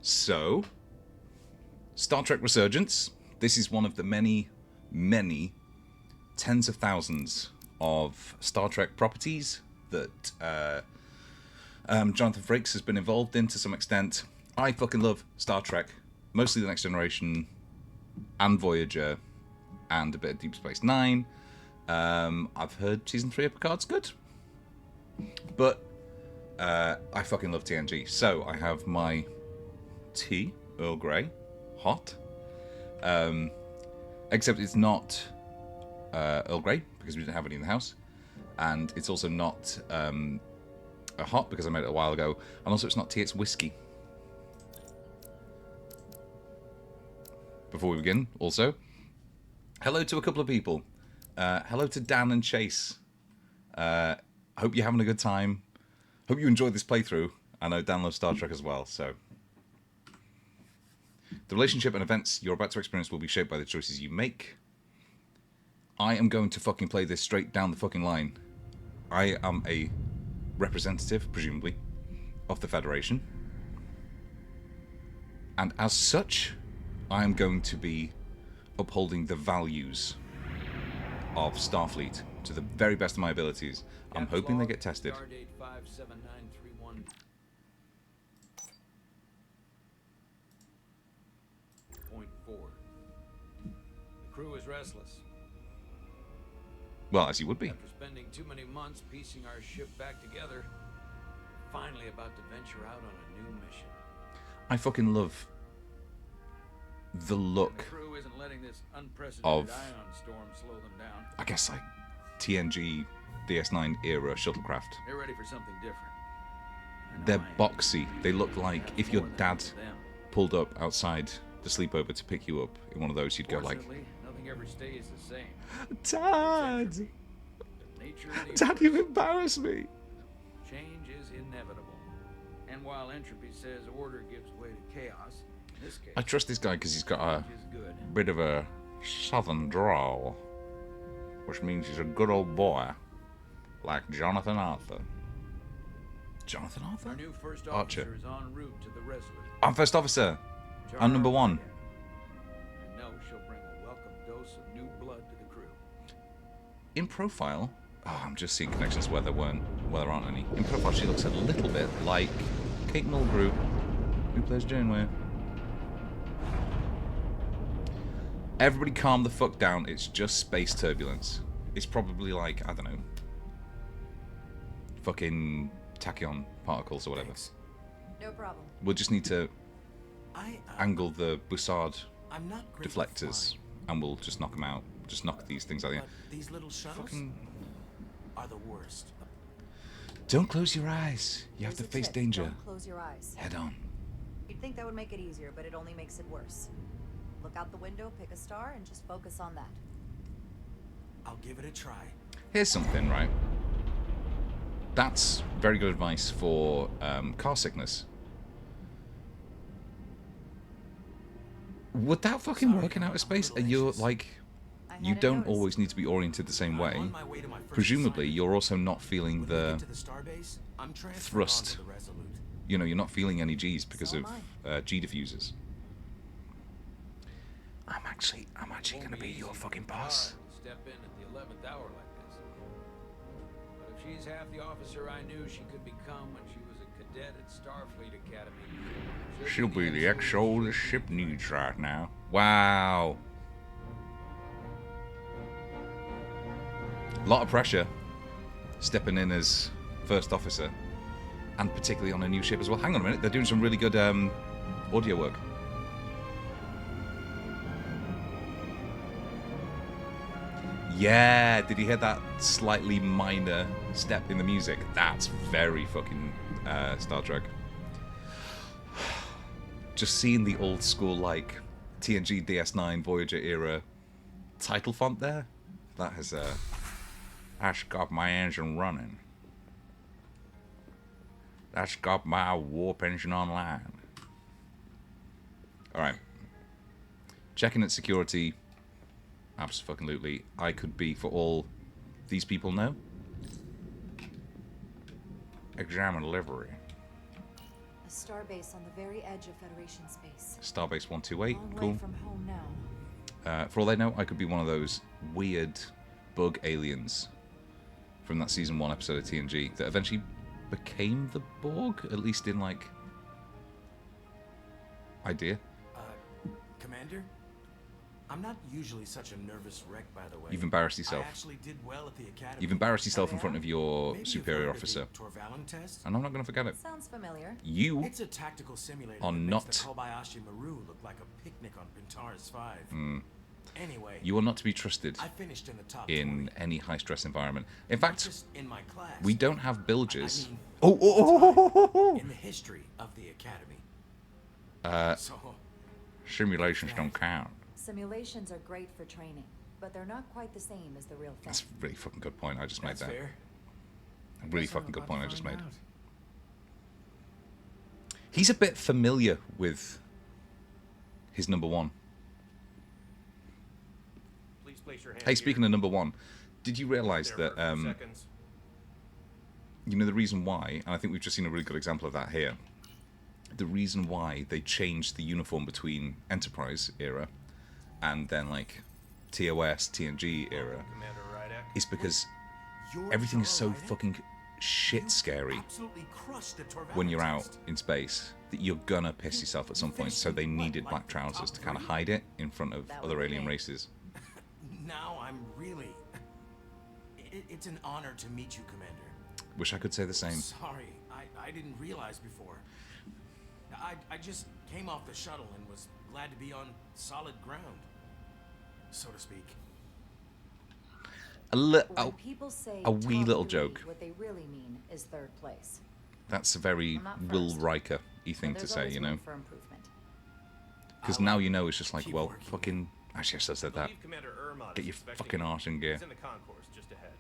So, Star Trek Resurgence. This is one of the many, many tens of thousands of Star Trek properties that Jonathan Frakes has been involved in to some extent. I fucking love Star Trek, mostly The Next Generation and Voyager and a bit of Deep Space Nine. I've heard season 3 of Picard's good, but I fucking love TNG. So I have my tea, Earl Grey, hot. Except it's not Earl Grey because we didn't have any in the house, and it's also not a hot because I made it a while ago, and also it's not tea, it's whiskey. Before we begin, also, hello to a couple of people. Hello to Dan and Chase. Hope you're having a good time. Hope you enjoyed this playthrough. I know Dan loves Star Trek as well, so. The relationship and events you're about to experience will be shaped by the choices you make. I am going to fucking play this straight down the fucking line. I am a representative, presumably, of the Federation. And as such, I am going to be upholding the values of Starfleet to the very best of my abilities. I'm hoping they get tested. The crew is restless. Well, as you would be. After spending too many months piecing our ship back together, finally about to venture out on a new mission. I fucking love the look the crew isn't letting this unprecedented of, ion storm slow them down. I guess, like TNG DS9 era shuttlecraft. They're ready for something different. They're boxy. They look like if your dad pulled up outside the sleepover to pick you up in one of those, you'd go like, nothing ever stays the same. Dad! Dad, you've embarrassed me! Change is inevitable. And while entropy says order gives way to chaos, in this case, I trust this guy because he's got a bit of a southern drawl, which means he's a good old boy, like Jonathan Arthur. Jonathan Arthur? Our new first Archer. officer is en route to the Resolute. I'm first officer. I'm number 1. I know she'll bring a welcome dose of new blood to the crew. In profile, I'm just seeing connections where there aren't any. In profile, she looks a little bit like Kate Mulgrew, who plays Janeway. Everybody calm the fuck down. It's just space turbulence. It's probably like, I don't know, fucking tachyon particles or whatever. Thanks. No problem. We'll just need to angle the Bussard deflectors, and we'll just knock them out. Just knock these things out. These little shuttles are the worst. Don't close your eyes. You have to face danger. Don't close your eyes. Head on. You'd think that would make it easier, but it only makes it worse. Look out the window, pick a star, and just focus on that. I'll give it a try. Here's something, right? That's very good advice for car sickness. Would that fucking work in outer space? You're like, you don't always need to be oriented the same way. Presumably, you're also not feeling the thrust. You know, you're not feeling any G's because of G diffusers. I'm actually gonna be your fucking boss. Step in at the 11th hour like this. But if she's half the officer I knew she could become when she was a cadet at Starfleet Academy, she'll be the XO the ship needs right now. Wow. A lot of pressure stepping in as first officer, and particularly on a new ship as well. Hang on a minute, they're doing some really good audio work. Yeah, did you hear that slightly minor step in the music? That's very fucking Star Trek. Just seeing the old school, like, TNG DS9 Voyager era title font there, that has that's got my engine running. That's got my warp engine online. Alright. Checking at security. Absolutely. I could be, for all these people know. Examine livery. A starbase on the very edge of Federation space. Starbase 128. Long Cool. way from home now. For all they know, I could be one of those weird bug aliens from that season 1 episode of TNG that eventually became the Borg, at least in like idea. Commander? I'm not usually such a nervous wreck, by the way. You've embarrassed yourself. I actually did well at the academy. You've embarrassed yourself in front of your Maybe you've superior heard of officer, the Torvalin test? and I'm not going to forget it. Sounds familiar. You It's a tactical simulator are that not- makes the Kobayashi Maru look like a picnic on Pintaris 5. Anyway, you are not to be trusted I finished in the top in 20. any high stress environment. In Not fact, just in my class. we don't have bilges. I mean, Oh, in the history of the academy. Uh, So, simulations don't count. Simulations are great for training, but they're not quite the same as the real thing. That's a really fucking good point I just made that's there. fair. A really Guess I'm fucking good about point to I just find made. out. He's a bit familiar with his number 1. Please place your hand Hey, speaking here. of number 1, did you realise There that for a few seconds. you know the reason why, and I think we've just seen a really good example of that here, the reason why they changed the uniform between Enterprise era and then like TOS, TNG era Commander Rydak. is because Your everything is so fellow Ryder? fucking shit scary Absolutely crushed the Torvalin when you're out test. in space that you're gonna piss yourself at some point, so they needed black trousers to kind of hide it in front of That would other be alien me. races. Now I'm really... It's an honor to meet you, Commander. Wish I could say the same. Sorry, I didn't realize before. I just came off the shuttle and was glad to be on solid ground, so to speak. When people say a wee top little 3, joke. what they really mean is 3rd place. That's a very I'm not Will first. Riker-y But thing to there's say, always you know? room for improvement. Because I'll, now you know it's just like, keep well, working. fucking... Actually, I should have said I that. believe Commander Irma Get is your expecting fucking you. arse in gear. He's in the concourse just ahead.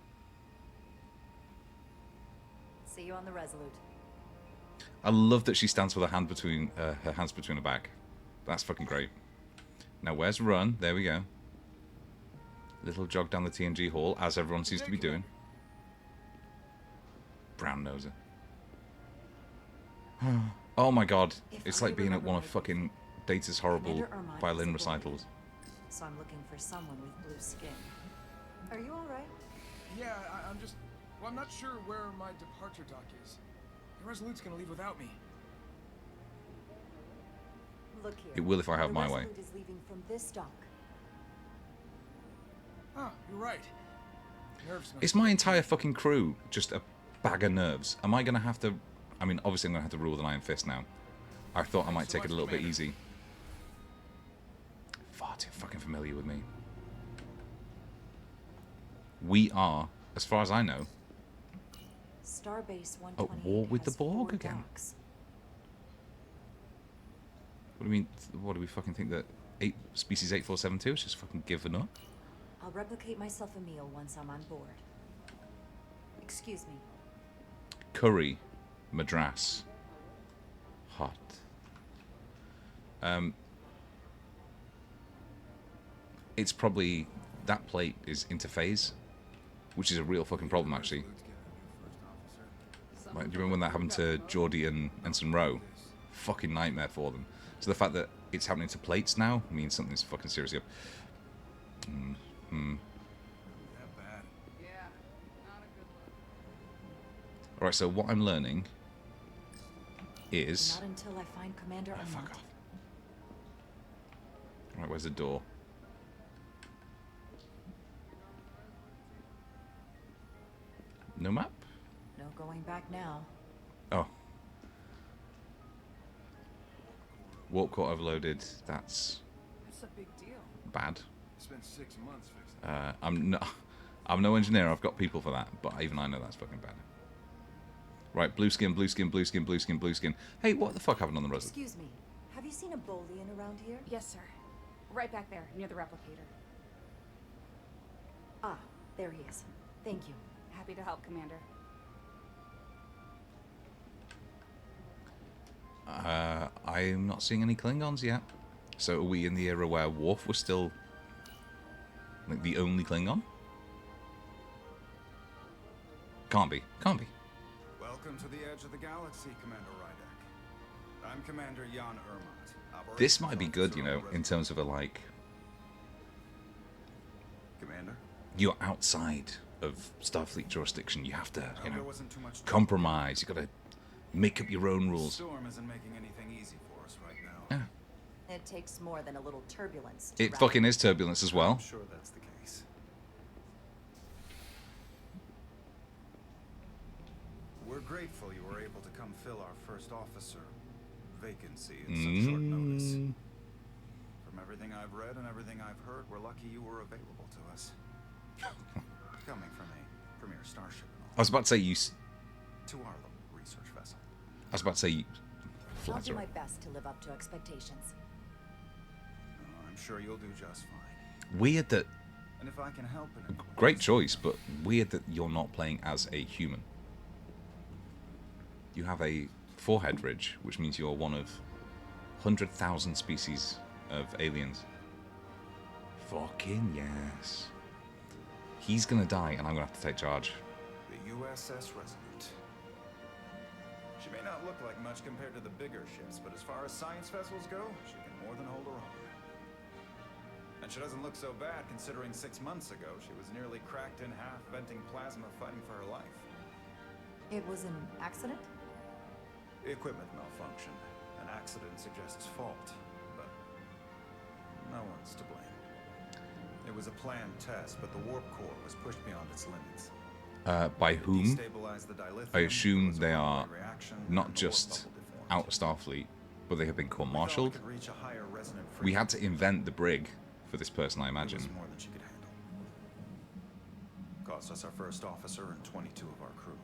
See you on the Resolute. I love that she stands with her hands between her back. That's fucking great. Now, where's Run? There we go. Little jog down the TNG hall, as everyone seems to be doing. Brown noser. Oh my god. If It's I like being at one of remember fucking Data's horrible Commander Irma violin is a boy. recitals. So I'm looking for someone with blue skin. Are you alright? Yeah, I'm just... Well, I'm not sure where my departure dock is. The Resolute's gonna leave without me. Look here. It will if I have the my way. Resolute is leaving from this dock. Oh, you're right. Nerves must Is my entire fucking crew just a bag of nerves? Am I going to have to... I mean, obviously I'm going to have to rule with an iron fist now. I thought I might So take it a much, little bit Commander. easy. Far too fucking familiar with me. We are, as far as I know... Starbase 128 At war with the has Borg 4 again? docks. What do you mean? What do we fucking think that species 8472 is just fucking given up? I'll replicate myself a meal once I'm on board. Excuse me. Curry, Madras, hot. It's probably that plate is interphase, which is a real fucking problem actually. Like, do you remember when that happened to Geordie and Ensign Rowe? Fucking nightmare for them. So the fact that it's happening to plates now means something's fucking seriously up. That bad. Alright, so what I'm learning is... Not until I find Commander Oh, Armand. fuck off. Alright, where's the door? No map? No going back now. Oh. Warp core overloaded. That's It's a big deal. bad. Spent 6 months fixing it. I'm no engineer. I've got people for that, but even I know that's fucking bad. Right, blue skin, blue skin, blue skin, blue skin, blue skin. Hey, what the fuck happened on the Resolute? Excuse me. Have you seen a Bolian around here? Yes, sir. Right back there, near the replicator. Ah, there he is. Thank you. Happy to help, Commander. I'm not seeing any Klingons yet. So are we in the era where Worf was still like the only Klingon? Can't be. Can't be. Welcome to the edge of the galaxy, Commander Rydak. I'm Commander Jan Ermont. This might be good, you know, in terms of a, like, Commander? you're outside of Starfleet jurisdiction. You have to, you know, There wasn't too much compromise. You got to make up your own The rules. storm isn't making anything easy for us right now. Yeah. It takes more than a little turbulence to It rattle. fucking is turbulence as well. I'm sure that's the case. We're grateful you were able to come fill our first officer vacancy in such short notice. From everything I've read and everything I've heard, we're lucky you were available to us. Coming from a premier starship and all, I was about to say you. to our little research vessel. I was about to say you. I'll do Flatter. my best to live up to expectations. Oh, I'm sure you'll do just fine. Weird that. And if I can help in any way, Great choice, but weird that you're not playing as a human. You have a forehead ridge, which means you're one of 100,000 species of aliens. Fucking yes. He's gonna die, and I'm gonna have to take charge. the USS Resolute. She may not look like much compared to the bigger ships, but as far as science vessels go, she can more than hold her own. And she doesn't look so bad considering 6 months ago she was nearly cracked in half, venting plasma, fighting for her life. It was an accident? The equipment malfunctioned. An accident suggests fault, but no one's to blame. It was a planned test, but the warp core was pushed beyond its limits. By whom? Destabilized the dilithium, I assume there was a they are runaway reaction, not and the warp just bubble deformed. out of Starfleet, but they have been We thought we court-martialed. could reach a higher resonant We had to frequency. invent the brig for this person, I It imagine. was more than she could handle. Cost us our first officer and 22 of our crew.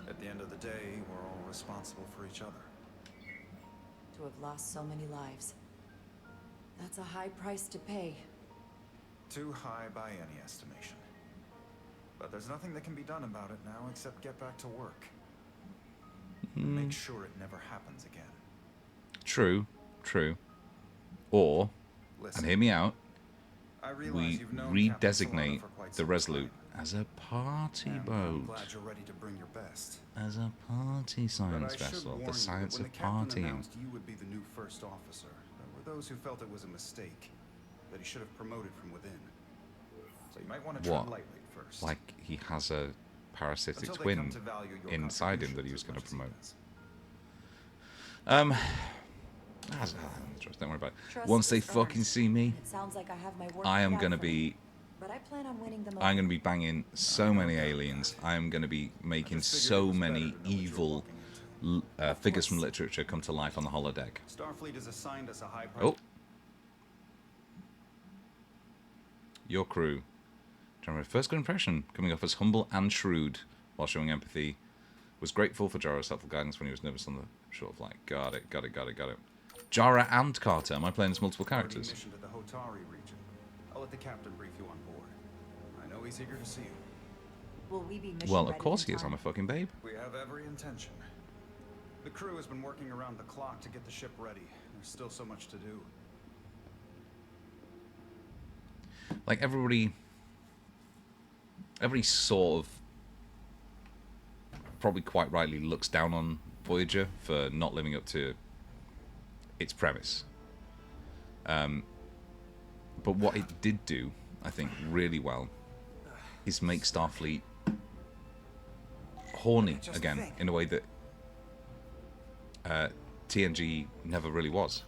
At the end of the day, we're all responsible for each other. To have lost so many lives. That's a high price to pay. Too high by any estimation. But there's nothing that can be done about it now except get back to work. Make sure it never happens again. True, true. Or, Listen, and hear me out, I realize we you've known Captain Solana redesignate for quite the some Resolute time, as a party and I'm boat. glad you're ready to bring your best. As a party But science I should vessel, warn the you science that when of the captain partying. announced you would be the new first officer, there were those who felt it was a mistake, that he should have promoted from within. So you might want to tread What? lightly first. Like he has a parasitic until they come twin to value your inside him that he was contributions going to as much promote. as he does. Don't worry about it. Trust Once they is fucking earned. see me, It sounds like I have my work I am cut out going to for me, be but I plan on winning them over. I'm going to be banging so many aliens. I am going to be making just figured it so was better many to know what you were evil walking figures from literature come to life on the holodeck. Starfleet has assigned us a high Oh. priority. Your crew. General, first good impression, coming off as humble and shrewd while showing empathy. Was grateful for Jara's helpful guidance when he was nervous on the short flight. Got it. Jara and Carter. Am I playing as multiple Already characters? mission to the Hotari region. I'll let the captain brief you on board. I know he's eager to see you. Will we be mission Well, of ready course in he is. I'm time? a fucking babe. We have every intention. The crew has been working around the clock to get the ship ready. There's still so much to do. Like everybody sort of probably quite rightly looks down on Voyager for not living up to its premise. But what it did do, I think, really well is make Starfleet horny again in a way that TNG never really was.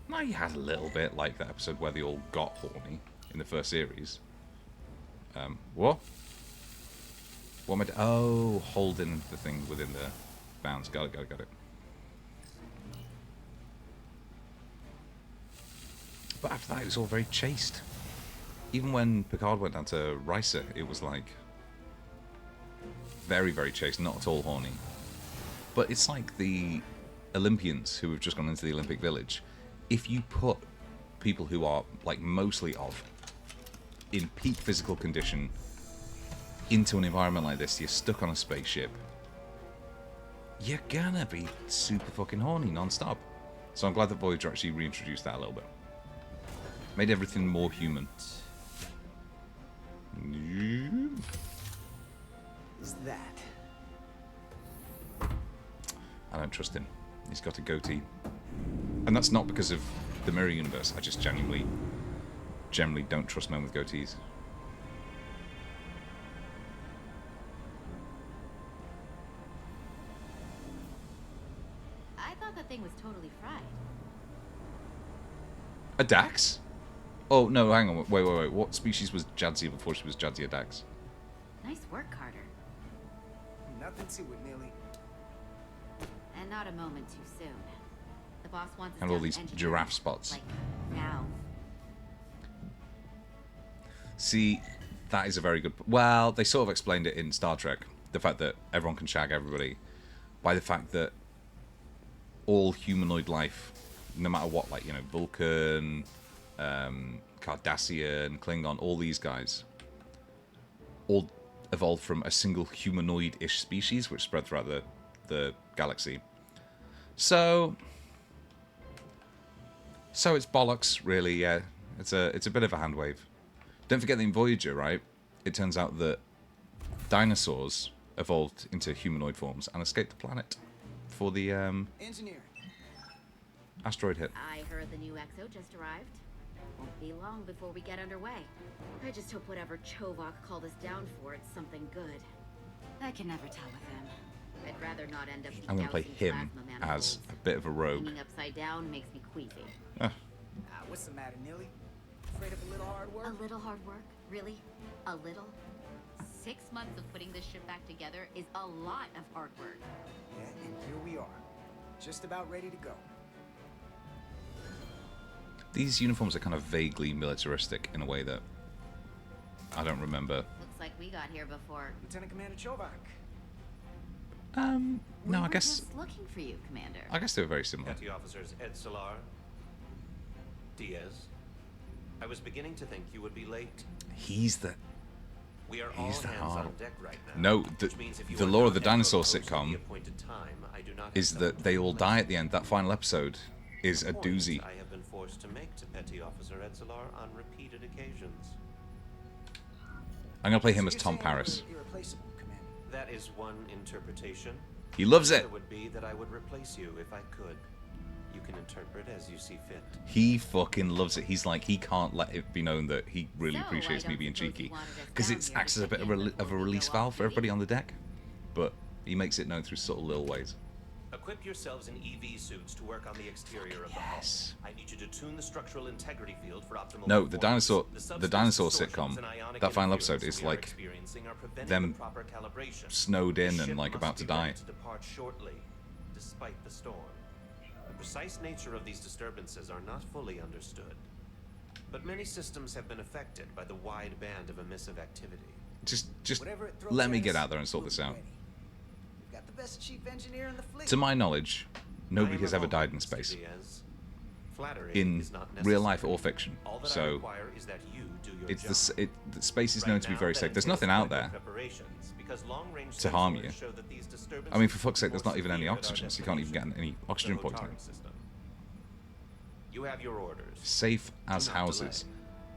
No, you had a little bit, like that episode where they all got horny in the first series. What? What am I oh, holding the thing within the bounds. Got it. But after that, it was all very chaste. Even when Picard went down to Risa, it was like very, very chaste, not at all horny. But it's like the Olympians who have just gone into the Olympic Village. If you put people who are like mostly in peak physical condition into an environment like this, you're stuck on a spaceship, you're gonna be super fucking horny non-stop. So I'm glad that Voyager actually reintroduced that a little bit. Made everything more human. that? I don't trust him. He's got a goatee. And that's not because of the mirror universe. I just generally don't trust men with goatees. I thought the thing was totally fried. A Dax? Oh, no, hang on. Wait. What species was Jadzia before she was Jadzia Dax? Nice work, Carter. Nothing to it, Neely. And not a moment too soon. The boss wants us And all down these to engineering, giraffe spots. Like, now. See, that is a very good... Well, they sort of explained it in Star Trek. The fact that everyone can shag everybody. By the fact that all humanoid life, no matter what, like, you know, Vulcan, Cardassian, Klingon, all these guys, all evolved from a single humanoid-ish species, which spread throughout the galaxy. So it's bollocks, really. Yeah, it's a bit of a hand wave. Don't forget that in Voyager, right? It turns out that dinosaurs evolved into humanoid forms and escaped the planet before the Engineering. asteroid hit. I heard the new XO just arrived. Won't be long before we get underway. I just hope whatever Chovak called us down for, it's something good. I can never tell with him. I'd rather not end up I'm going to play dousing him plasma as manifolds. a bit of a rogue. Leaning upside down makes me queasy. Ah, What's the matter, Neely? Afraid of a little hard work? A little hard work? Really? A little? 6 months of putting this ship back together is a lot of hard work. Yeah, and here we are. Just about ready to go. these uniforms are kind of vaguely militaristic in a way that I don't remember. Looks like we got here before. Lieutenant Commander Chovak. No, I We were guess just looking for you, Commander. I guess they were very similar. Petty Officers Ed Solar, Diaz. I was beginning to think you would be late. He's the We are all He's the hands hard- on deck right now. No, which means if you the are Law of not the at Dinosaur or close to the sitcom appointed time, I do not have is someone that to they all replace die you. at the end. That final episode is a Point doozy. I have been forced to make to Petty Officer Ed Solar on repeated occasions. I'm gonna play him So as you're Tom saying Paris. you're irreplaceable, Commander. That is one interpretation. He loves it. Another would be that I would replace you if I could. You can interpret as you see fit. He fucking loves it. He's like, he can't let it be known that he really So, appreciates I me don't being suppose you cheeky, wanted us because down it here acts to as a bit check of in a before we release go valve off for duty? everybody on the deck. But he makes it known through subtle little ways. Equip yourselves in EV suits to work on the exterior of the hull. Yes. I need you to tune the structural integrity field for optimal No, the performance. dinosaur substance sitcom, distortions and ionic that final interference episode is we are like experiencing are preventing them the proper calibration. snowed in The and ship like must about to be die. ready to depart shortly, despite the storm. The precise nature of these disturbances are not fully understood, but many systems have been affected by the wide band of emissive activity. Just Whatever it throws let me at get us, out there and sort we'll this be out. ready. We've got the best chief engineer in the fleet. To my knowledge, nobody has ever died in space, in real life or fiction. So it's the space is known to be very safe. There's nothing out there to harm you. I mean, for fuck's sake, there's not even any oxygen, so you can't even get any oxygen poisoning. You have your orders. Safe as Do not houses.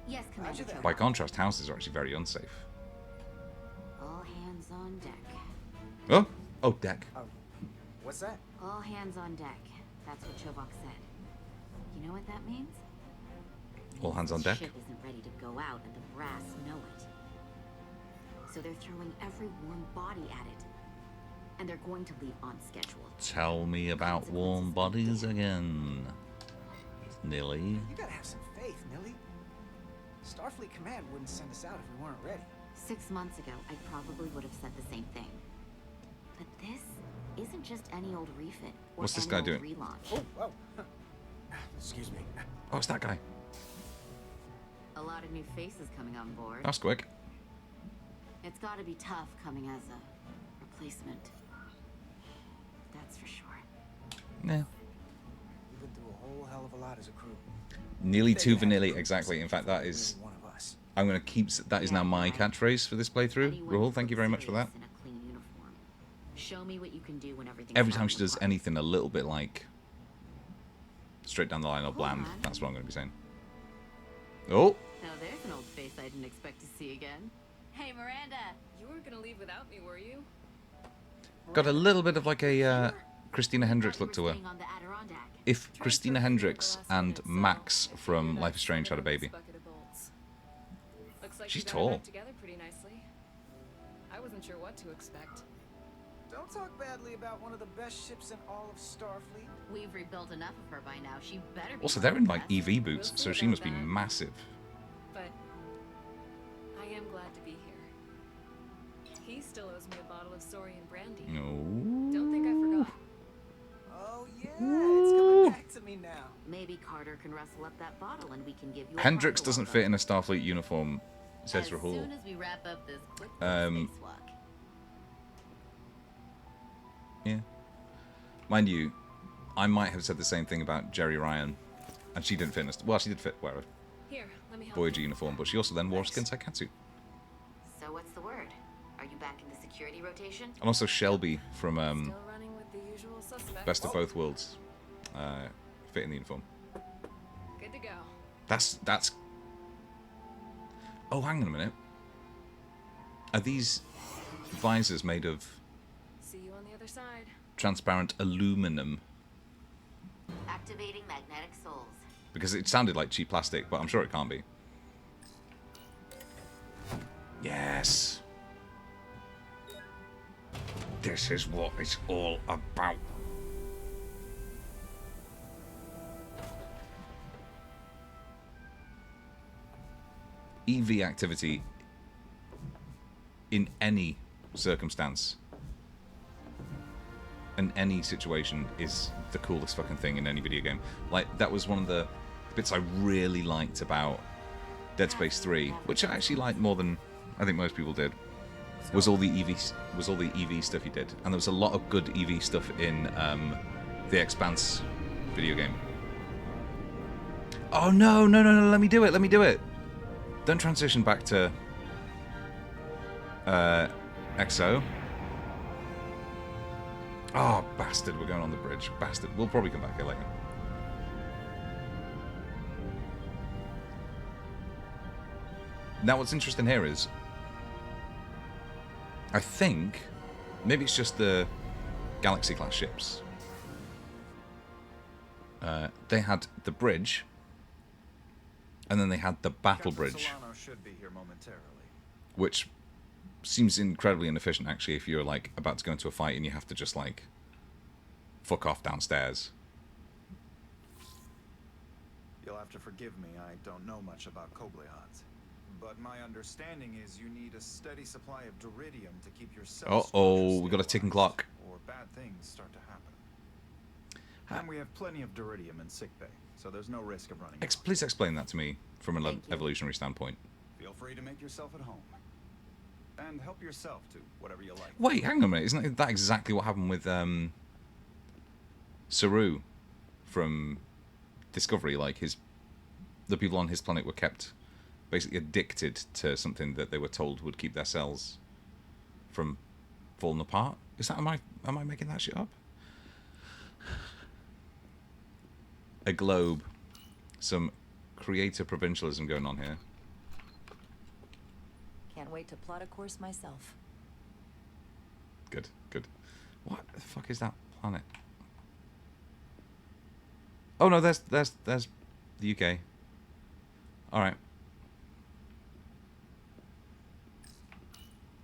Yes, Commander. that. By contrast, houses are actually very unsafe. All hands on deck. Oh, deck. What's that? All hands on deck. That's what Chovak said. You know what that means? All hands on This deck. ship isn't ready to go out, and the brass know it. So they're throwing every warm body at it, and they're going to leave on schedule. Tell me about warm bodies again, Nilly. You gotta have some faith, Millie. Starfleet Command wouldn't send us out if we weren't ready. 6 months ago, I probably would have said the same thing. But this isn't just any old refit or What's this any guy old doing? relaunch. Oh, whoa. Excuse me. Oh, it's that guy. A lot of new faces coming on board. That's quick. It's got to be tough coming as a replacement. That's for sure. Yeah. We've been through a whole hell of a lot as a crew. Nearly They two had vanilla, crews, exactly. In fact, that really is. one of us. I'm gonna keep. That is now my catchphrase for this playthrough. Anyone Rahul, who thank you looks very much for that. serious in a clean uniform. Show me what you can do when everything's Every time falling she does apart. anything a little bit like straight down the line or bland, on. that's what I'm gonna be saying. Oh, Now there's an old face I didn't expect to see again. Hey, Miranda. You weren't gonna leave without me, were you? Got a little bit of like a Christina Hendricks look to her. Staying on the Adirondack. If Christina Hendricks and Max from Life is Strange had a baby. Looks like She's you got it tall. back together pretty nicely. I wasn't sure what to expect. Don't talk badly about one of the best ships in all of Starfleet. We've rebuilt enough of her by now. She better be. Also, more they're in than like best. EV boots, so she must be that. massive. But I am glad to be here. He still owes me a bottle of Saurian brandy. No. Don't think I forgot. Oh yeah, it's coming back to me now. Maybe Carter can rustle up that bottle and we can give you. a Hendricks proper doesn't welcome. fit in a Starfleet uniform, says As Rahul. soon as we wrap up this quick Um, spacewalk. Yeah. Mind you, I might have said the same thing about Jerry Ryan, and she didn't fit in a... Well, she did fit wear Here, let me a help Voyager you. uniform, but she also then wore a skin tight catsuit. So what's the word? Are you back in the security rotation? And also Shelby from Still running with the usual suspects. Best of Both Worlds fit in the uniform. Good to go. That's... Oh, hang on a minute. Are these visors made of See you on the other side. transparent aluminum? Activating magnetic souls. Because it sounded like cheap plastic, but I'm sure it can't be. Yes. This is what it's all about. EV activity in any circumstance in any situation is the coolest fucking thing in any video game. Like, that was one of the bits I really liked about Dead Space 3, which I actually liked more than I think most people did, was all the EV stuff he did. And there was a lot of good EV stuff in the Expanse video game. Oh no, let me do it. Don't transition back to XO. Oh, bastard, we're going on the bridge. Bastard. We'll probably come back here later. Now, what's interesting here is, I think, maybe it's just the Galaxy-class ships. They had the bridge, and then they had the battle bridge, Solano should be here momentarily. which seems incredibly inefficient, actually, if you're, like, about to go into a fight and you have to just, like, fuck off downstairs. You'll have to forgive me, I don't know much about Kobleons. But my understanding is you need a steady supply of duridium to keep your cells Uh-oh, we got a ticking clock. or bad things start to happen. And we have plenty of duridium in sickbay, so there's no risk of running out. Please explain that to me from an Thank you. evolutionary standpoint. Feel free to make yourself at home. And help yourself to whatever you like. Wait, hang on a minute. Isn't that exactly what happened with Saru from Discovery? Like, the people on his planet were kept basically addicted to something that they were told would keep their cells from falling apart. Is that am I making that shit up? A globe. Some creator provincialism going on here. Can't wait to plot a course myself. Good. What the fuck is that planet? Oh no, there's the UK. All right.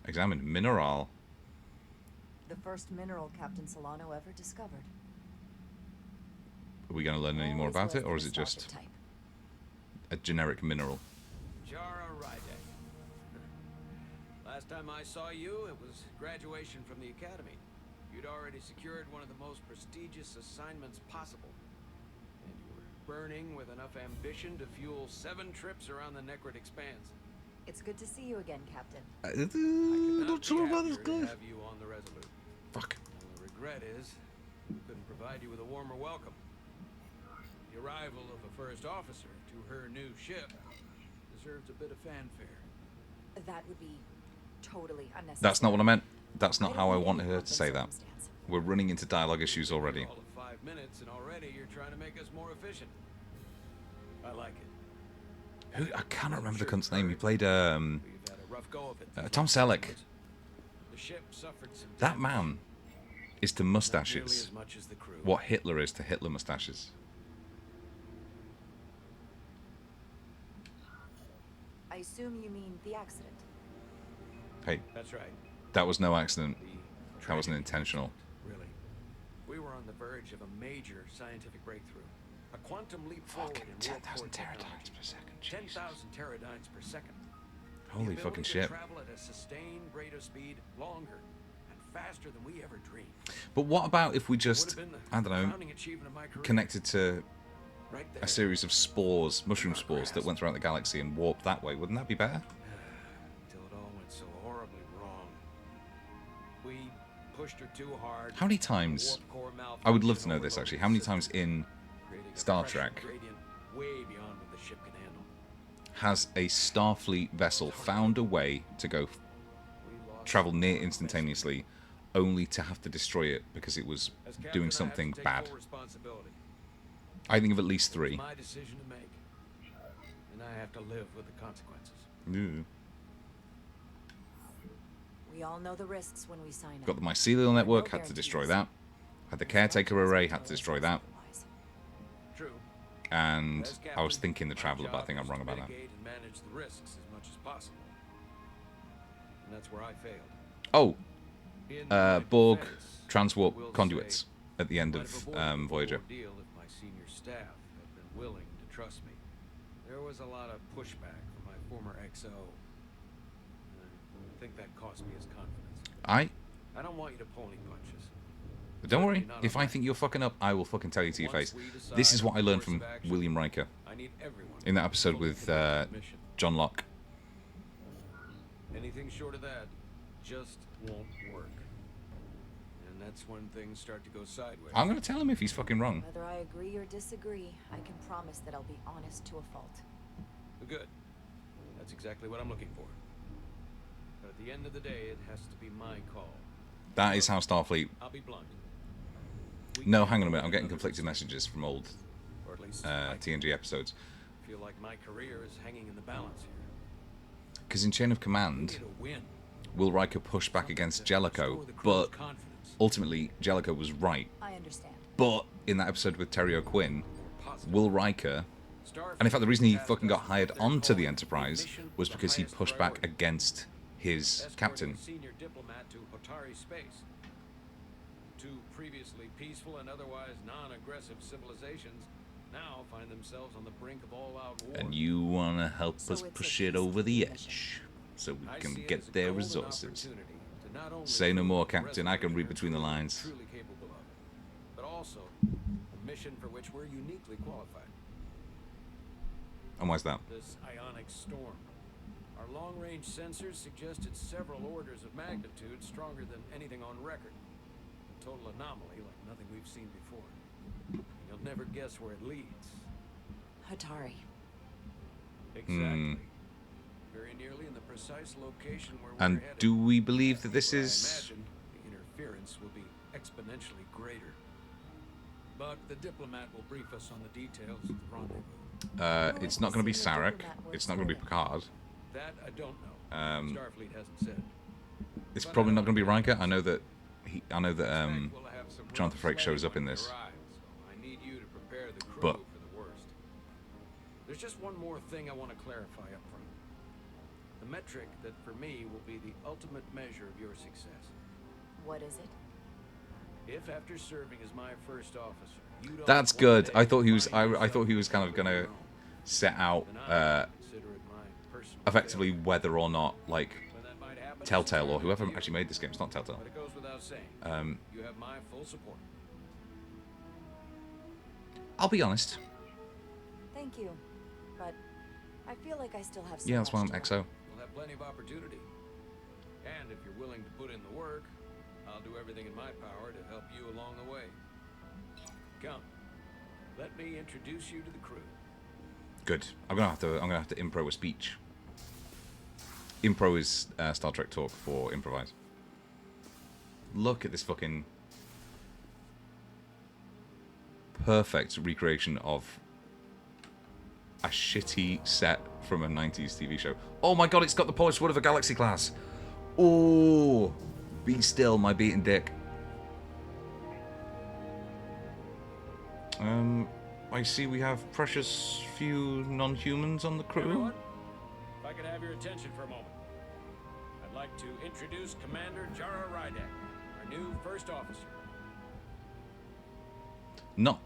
Examine mineral. The first mineral Captain Solano ever discovered. Are we going to learn any more Always about was it, or the is it just nostalgic type. a generic mineral? Jara Rydek. Last time I saw you, it was graduation from the academy. You'd already secured one of the most prestigious assignments possible. And you were burning with enough ambition to fuel 7 trips around the Necrid Expanse. It's good to see you again, Captain. I could not Not be sure about this happier to guy. have you on the Resolute. Fuck. And the regret is, we couldn't provide you with a warmer welcome. The arrival of a first officer to her new ship deserves a bit of fanfare. That would be totally unnecessary. That's not what I meant. That's not don't how I need wanted any her pomp to and say that. circumstance. We're running into dialogue issues already. All of 5 minutes, and already you're trying to make us more efficient. I like it. I cannot remember the cunt's name. He played We've had a rough go of it. Tom Selleck. The ship suffered some That damage. man is to Not nearly mustaches as much as the crew. what Hitler is to Hitler mustaches. I assume you mean the accident. Hey, That's right. that was no accident. The That wasn't tragic intentional. incident, really. We were on the verge of a major scientific breakthrough. A quantum leap forward Fucking in 10,000 warp core teradynes technology. per second. 10,000 teradynes per second. Holy The fucking ability shit. to travel at a sustained rate of speed longer and faster than we ever dreamed. But what about if we Would just, have been the I don't know, crowning achievement of my career. connected to Right there. a series of spores, mushroom spores that went throughout the galaxy and warped that way? Wouldn't that be better? Till it all went so horribly wrong. We pushed her too hard. How many times, Warp core I would love to malfunction know this overloaded actually, the how many system, times in creating a Star pressure Trek gradient way beyond what the ship can handle. has a Starfleet vessel found a way to go We lost travel near our instantaneously, only to have to destroy it because it was As captain, doing I have to something take bad? full responsibility. I think of at least It's 3. my decision to make, and I have to live with the consequences. Ooh. We all know the risks when we sign up. Got the mycelial network, No had to destroy guarantees. that. Had the caretaker array, had to destroy that. Otherwise. True. And As I was captain, thinking the my Traveler, but I job think I'm was wrong to about that. mitigate and manage the risks as much as possible. And that's where I failed. Oh, In my Borg defense, transwarp I will conduits say, at the end might of have avoided the Voyager. ordeal if my senior staff had been willing to trust me. There was a lot of pushback from my former XO. I think that cost me his confidence. I don't want you to pull any punches. don't worry. Certainly not If on I that. think you're fucking up, I will fucking tell you to your Once face. we decide This is what on I the learned course from of action, William Riker I need everyone in that episode fully with committed to the mission. John Locke. Anything short of that just won't work. And that's when things start to go sideways. I'm gonna tell him if he's fucking wrong. Whether I agree or disagree, I can promise that I'll be honest to a fault. Good. That's exactly what I'm looking for. But at the end of the day, it has to be my call. That is how Starfleet. I'll be blunt. We No, can't hang on a minute. let I'm getting another conflicted mistake, messages from old or at least I TNG episodes. feel like my career is hanging in the balance here. Because in Chain of We Command, need a win. Will Riker pushed back against Something to Jellicoe, restore the crew's but confidence. ultimately Jellicoe was right. I understand. But in that episode with Terry O'Quinn, Positive. Will Riker, Starfleet and in fact the reason he tasked fucking got us hired with their onto the calling Enterprise mission was the because he highest pushed back priority. against his Escorting captain. a senior diplomat to Hotari space. Two previously peaceful and otherwise non-aggressive civilizations now find themselves on the brink of all-out war. And you want to help So us it's a push it over the peacekeeping edge so we I can see it get as a their golden resources. opportunity to not only Say no prove more, the Captain. I can read Resurgence between the are lines. truly capable of, but also a mission for which we're uniquely qualified. And why's that? This ionic storm. Our long-range sensors suggested several orders of magnitude stronger than anything on record. A total anomaly like nothing we've seen before. You'll never guess where it leads. Hatari. Exactly. Very nearly in the precise location where And we're headed. do we believe that this Where I is... imagine the interference will be exponentially greater. But the diplomat will brief us on the details of the rendezvous. it's not going to be Sarek. It's not going to be Picard. That I don't know. Starfleet hasn't said. It's probably not going to be Riker. I know that Suspect we'll have some Jonathan rough Frakes shows sledding up in when we this. arrive, so I need you to prepare the crew But- for the worst. There's just one more thing I want to clarify up front. The metric that for me will be the ultimate measure of your success. What is it? If after serving as my first officer, you don't That's one good. day I thought he was. find I thought he was yourself kind of going your to own, set out then I consider it my personal effectively failure. whether or not like When that might happen, it's Telltale or entirely whoever up to you. actually made this game. It's not Telltale. But it goes without saying. You have my full support. I'll be honest. Thank you, but I feel like I still have so Yeah, that's why I'm much to XO. We'll have plenty of opportunity. And if you're willing to put in the work, I'll do everything in my power to help you along the way. Come, let me introduce you to the crew. Good. I'm gonna have to impro a speech. Impro is Star Trek talk for improvise. Look at this fucking perfect recreation of a shitty set from a 90s TV show. Oh my god, it's got the polished wood of a Galaxy class. Oh, be still, my beaten dick. I see we have precious few non-humans on the crew. Everyone, if I could have your attention for a moment. I'd like to introduce Commander Jara Rydek, our new first officer. No.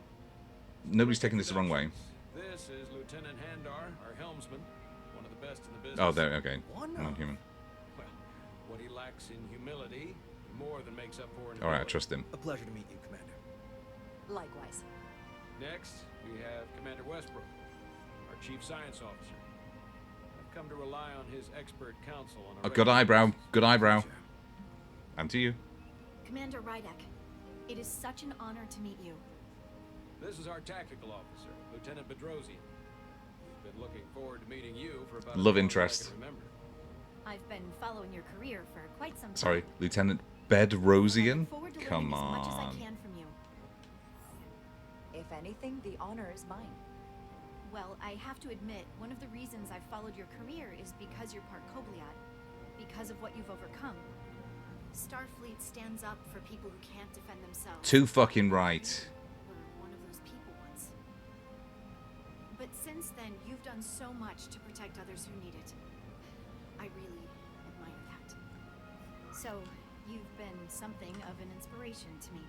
Nobody's taking this the wrong way. This is Lieutenant Handar, our helmsman, one of the best in the business. Oh, there, okay. Non-human. Well, what he lacks in humility, more than makes up for in Alright, I trust him. A pleasure to meet you, Commander. Likewise. Next, we have Commander Westbrook, our chief science officer. I've come to rely on his expert counsel on A good eyebrow. basis. Good eyebrow. And to you. Commander Rydek, it is such an honor to meet you. This is our tactical officer, Lieutenant Bedrosian. Been looking forward to meeting you for about Love as long interest. as I can remember. I've been following your career for quite some time. Sorry, Lieutenant Bedrosian? Forward to Come learning as much as I on. can from you. If anything, the honor is mine. Well, I have to admit, one of the reasons I've followed your career is because you're part Kobliad, because of what you've overcome. Starfleet stands up for people who can't defend themselves. Too fucking right. Were one of those people once. But since then, you've done so much to protect others who need it. I really admire that. So, you've been something of an inspiration to me.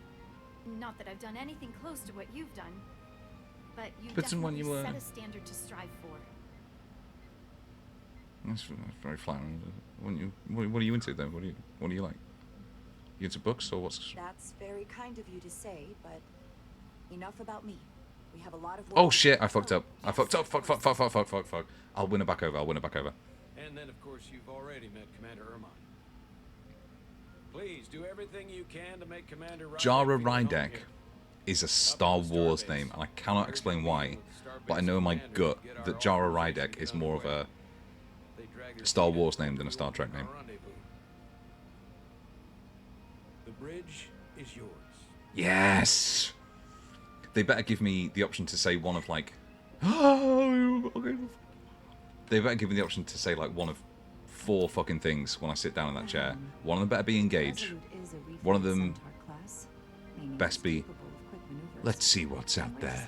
Not that I've done anything close to what you've done, but you But when definitely you set a standard to strive for. That's very flattering. What are you into though? What do you like? You into books or what's? That's very kind of you to say, but enough about me. We have a lot of work. Oh shit! I fucked up. I fucked up. Fuck. I'll win it back over. And then, of course, you've already met Commander Ermine. Please do everything you can to make Commander Rydek Jara feel at home Rydek here. is a Star Wars name, and I cannot explain why, but I know in my gut that Jara Rydek is more of a They drag your Star feet Wars up name than a Star Trek name. our rendezvous. The bridge is yours. Yes. They better give me the option to say one of like. They better give me the option to say like one of 4 fucking things when I sit down in that chair. One of them better be engage. One of them best be. Let's see what's out there.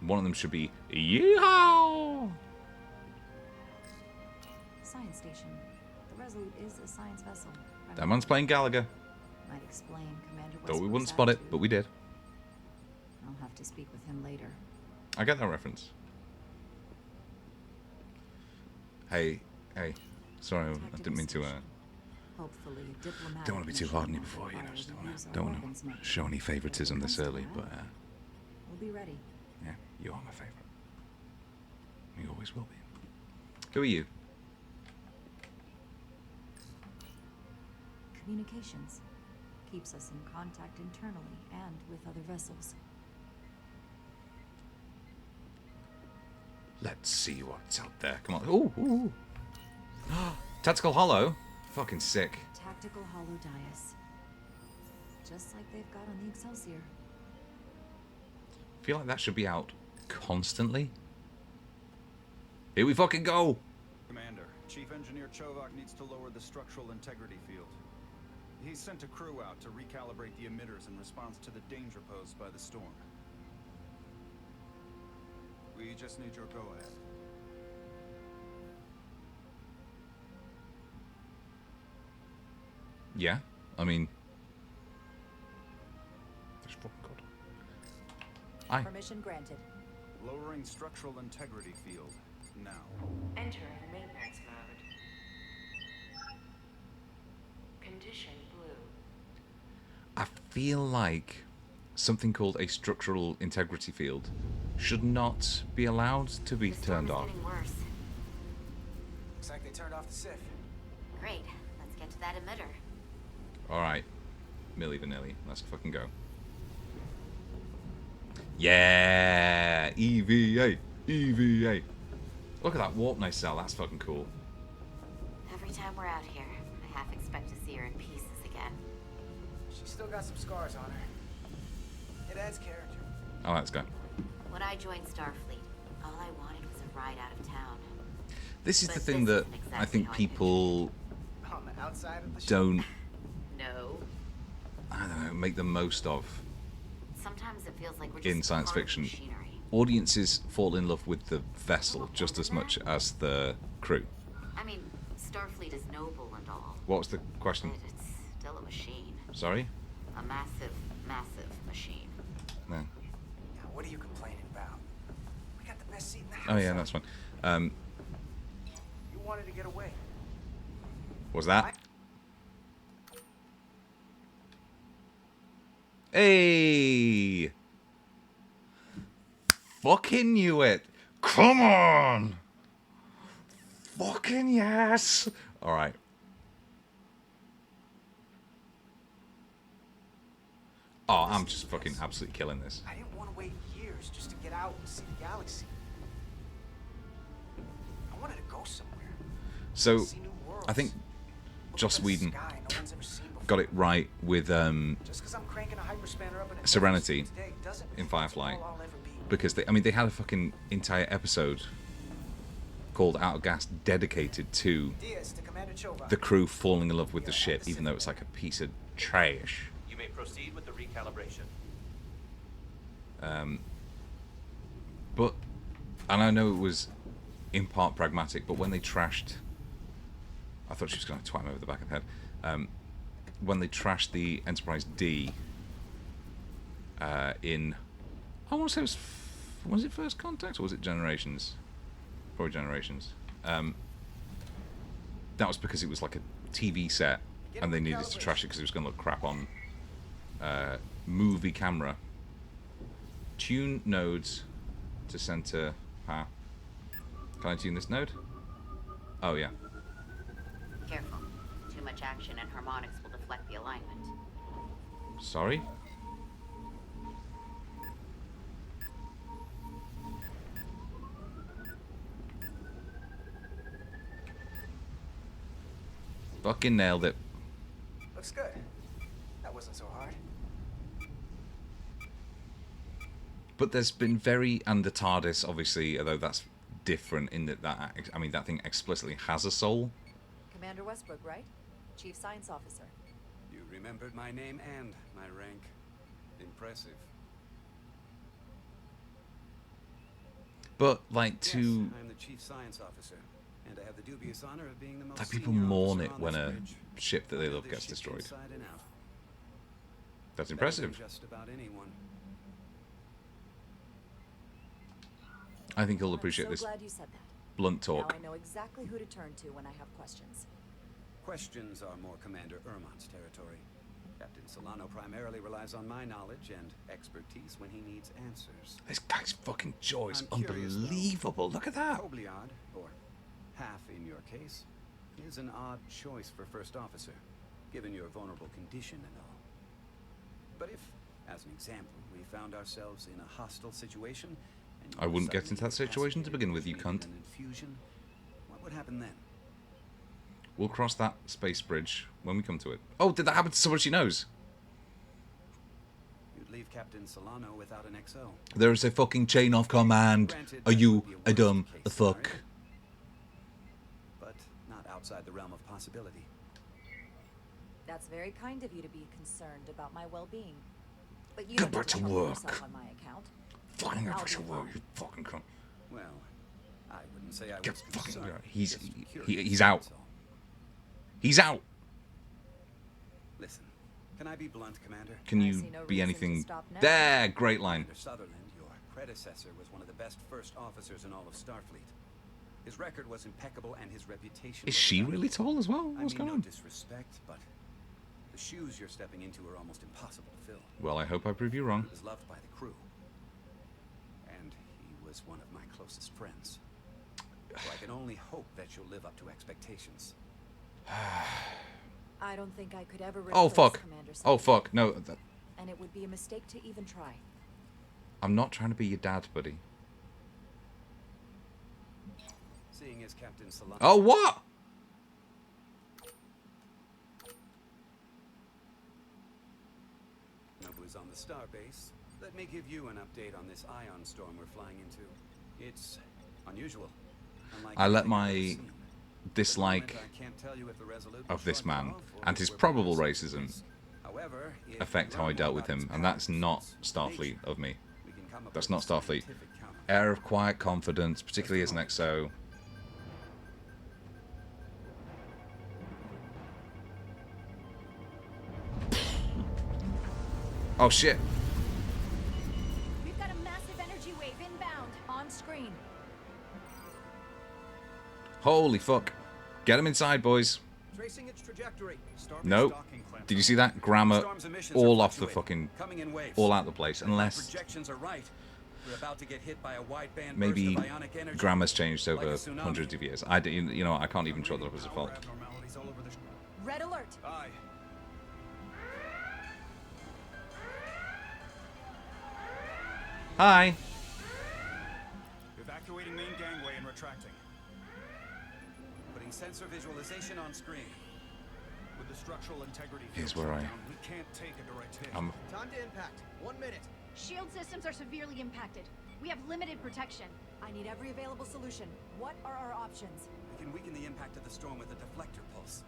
One of them should be. Yeehaw! Science station. The Resolute is a science vessel. That man's playing Gallagher. Might explain Commander Thought we Westbrook's wouldn't spot it, attitude. but we did. I'll have to speak with him later. I get that reference. Hey. Sorry, I didn't mean to. Hopefully, a diplomatic Don't want to be too mission hard on you won't before, you know. require Just reviews don't or want weapons to making. show any favoritism this early, but We'll be ready. yeah, you are my favorite. You always will be. Who are you? Communications keeps us in contact internally and with other vessels. Let's see what's out there. Come on. Ooh. Tactical Hollow. Fucking sick. Tactical hollow dais. Just like they've got on the Excelsior. I feel like that should be out constantly. Here we fucking go. Commander, Chief Engineer Chovak needs to lower the structural integrity field. He's sent a crew out to recalibrate the emitters in response to the danger posed by the storm. We just need your go-ahead. Yeah, I mean... This fucking god. Aye. Permission granted. Lowering structural integrity field, now. Entering maintenance mode. Condition blue. I feel like something called a structural integrity field should not be allowed to be turned off. Getting worse. Looks like they turned off the SIF. Great. Let's get to that emitter. Alright. Milli Vanilli. Let's fucking go. Yeah! EVA! EVA! Look at that warp nacelle. That's fucking cool. Every time we're out here, I half expect to see her in pieces again. She's still got some scars on her. It adds character. Oh, let's go. When I joined Starfleet, all I wanted was a ride out of town. This is But the thing this that isn't I exactly think how I people On the outside of the ship. don't, No. I don't know, make the most of. Sometimes it feels like we're in just science part of fiction, machinery. audiences fall in love with the vessel just as much as the crew. I mean, Starfleet is noble and all, What was the question? but it's still a machine. Sorry? A massive, massive machine. No. Now, what are you complaining about? We got the best seat in the house. Oh yeah, that's fine. You wanted to get away. Was that? Hey! Fucking knew it! Come on! Fucking yes! Alright. Oh, I'm just fucking absolutely killing this. I didn't want to wait years just to get out and see the galaxy. I wanted to go somewhere. So, See new worlds. I think Joss Look at the Whedon sky no one's ever seen before. got it right with Just 'cause I'm cranking a hyperspanner up in a Serenity today doesn't mean in it's Firefly, all I'll ever be. because they had a fucking entire episode called Out of Gas dedicated to Diaz to Commander Chova. the crew falling in love with the ship, even though it's like a piece of trash. You may proceed with the recalibration. But, and I know it was in part pragmatic, but when they trashed, I thought she was going to twat him over the back of the head. When they trashed the Enterprise D in, I want to say was it First Contact or was it Generations? Probably Generations. That was because it was like a TV set and they needed to trash it because it was going to look crap on movie camera. Tune nodes to center path. Can I tune this node? Oh yeah. Careful. Too much action and harmonics will deflect the alignment. Sorry? Fucking nailed it. Looks good. That wasn't so hard. But there's been very, and the TARDIS, obviously, although that's different in that I mean, that thing explicitly has a soul. Commander Westbrook, right? Chief Science Officer. You remembered my name and my rank. Impressive. But, like, Yes, to... I'm the Chief Science Officer, and I have the dubious honor of being the most Like, people senior mourn officer it on when this a bridge. ship that they I know love this gets ship destroyed. inside and out. That's Better impressive. than just about anyone. I think he'll appreciate I'm this so glad you said that. blunt talk. Now I know exactly who to turn to when I have questions. Questions are more Commander Ermont's territory. Captain Solano primarily relies on my knowledge and expertise when he needs answers. This guy's fucking jaw is I'm curious, though. unbelievable. Look at that. Probably odd, or half in your case, is an odd choice for first officer, given your vulnerable condition and all. But if, as an example, we found ourselves in a hostile situation, and you I wouldn't get suddenly into that situation to incapacitated begin with, you needed cunt. an infusion, what would happen then? We'll cross that space bridge when we come to it. Oh, did that happen to someone she knows? You'd leave Captain Solano without an XO. There is a fucking chain of command. Granted, Are that you would be a dumb worst-case a fuck? scenario, but not outside the realm of possibility. That's very kind of you to be concerned about my well-being. But you Get don't back to trouble work. yourself on my account. Fucking get I'll back to be work, fine. you fucking cunt. Well, I wouldn't say I Get was fucking concerned. he's just curious, he's out. that's all. He's out. Listen, can I be blunt, Commander? Can I you see no be reason to anything? stop now. There, great line. Commander Sutherland, your predecessor, was one of the best first officers in all of Starfleet. His record was impeccable, and his reputation. Is was she unrivaled. really tall as well? I What's mean going no on? disrespect, but the shoes you're stepping into are almost impossible to fill. Well, I hope I prove you wrong. He was loved by the crew, and he was one of my closest friends. So I can only hope that you'll live up to expectations. I don't think I could ever Oh replace fuck. Commander Oh Sutherland, fuck. No, and it would be a mistake to even try. I'm not trying to be your dad, buddy. Seeing as Captain Solano Oh what? was on the starbase, let me give you an update on this ion storm we're flying into. It's unusual. Unlike I let anything I've my ever seen. dislike I can't tell you if the Resolute of will this shrug man it off or and if his we're probable past its racism risk. However, affect how I dealt with him, and that's not Starfleet of me. That's not Starfleet. Air of quiet confidence, particularly as an XO. Oh shit! We've got a massive energy wave inbound on screen. Holy fuck! Get him inside, boys. Tracing its trajectory. Nope. Did you see that? Grammar all off the fucking... all out the place. Unless... Projections are right. We're about to get hit by a wide band maybe burst of ionic energy. grammar's changed over Like a tsunami. hundreds of years. You know, I can't even chalk that up as a fault. Red alert. Aye. Hi! Evacuating main gangway and retracting. Putting sensor visualization on screen. With the structural integrity Here's field where shut down, we can't take a direct hit. Time to impact. 1 minute. Shield systems are severely impacted. We have limited protection. I need every available solution. What are our options? We can weaken the impact of the storm with a deflector pulse.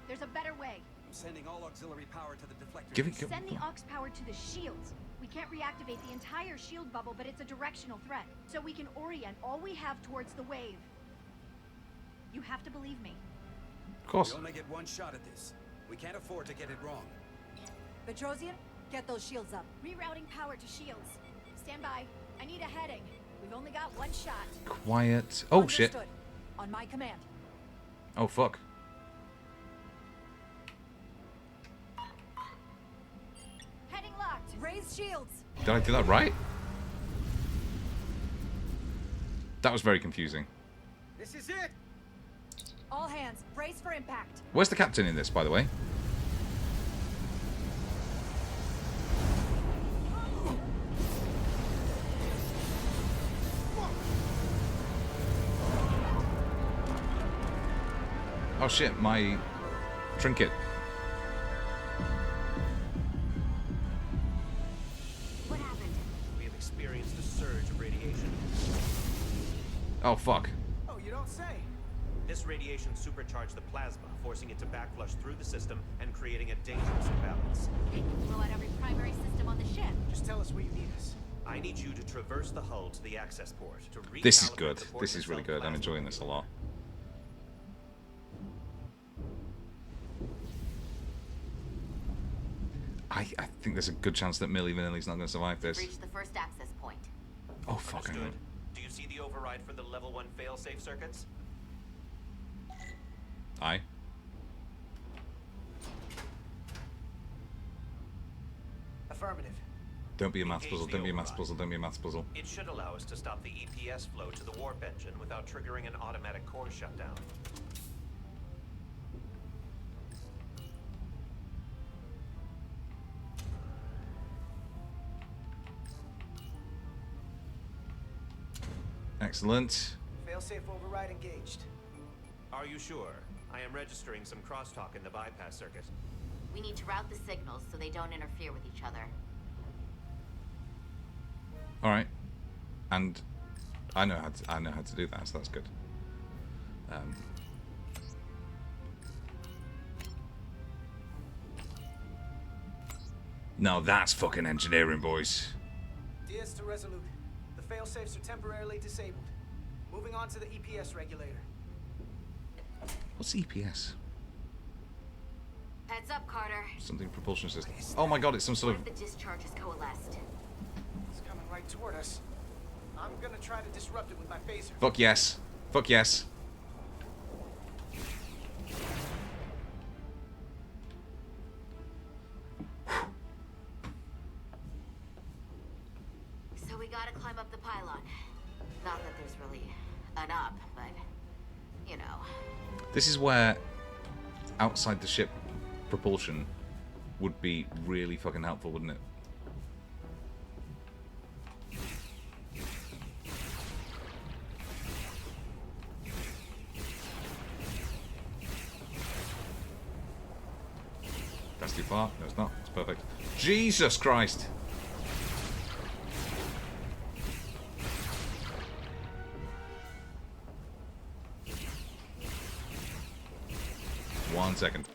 There's a better way. I'm sending all auxiliary power to the deflector. Send the aux power to the shields. We can't reactivate the entire shield bubble, but it's a directional threat. So we can orient all we have towards the wave. You have to believe me. Of course. We only get one shot at this. We can't afford to get it wrong. Petrosian, get those shields up. Rerouting power to shields. Stand by. I need a heading. We've only got one shot. Quiet. Oh shit. Understood. On my command. Oh fuck. Heading locked. Raise shields. Did I do that right? That was very confusing. This is it. All hands, brace for impact. Where's the captain in this, by the way? Oh shit, my trinket. What happened? We have experienced a surge of radiation. Oh fuck. Oh, you don't say. This radiation supercharged the plasma, forcing it to backflush through the system and creating a dangerous imbalance. Blow out every primary system on the ship. Just tell us where you need us. I need you to traverse the hull to the access port to This is recalibrate good. the This is really good. I'm enjoying this a lot. I think there's a good chance that Millie Vanilli's not going to survive this. Reach the first access point. Oh fucking hell. Understood. Do you see the override for the level 1 failsafe circuits? Aye. Affirmative. Don't be a maths puzzle. Don't be a maths puzzle. Don't be a maths puzzle. It should allow us to stop the EPS flow to the warp engine without triggering an automatic core shutdown. Excellent. Failsafe override engaged. Are you sure? I am registering some crosstalk in the bypass circuit. We need to route the signals so they don't interfere with each other. All right. And I know how to do that, so that's good. Now that's fucking engineering, boys. Diaz to Resolute. The failsafes are temporarily disabled. Moving on to the EPS regulator. What's EPS? Heads up, Carter. Something propulsion system. Oh my god, it's some sort of... The discharge is coalesced. It's coming right toward us. I'm gonna try to disrupt it with my phaser. Fuck yes. Fuck yes. So we gotta climb up the pylon. Not that there's really an up, but, you know. This is where outside the ship propulsion would be really fucking helpful, wouldn't it? That's too far. No, it's not. It's perfect. Jesus Christ! One second.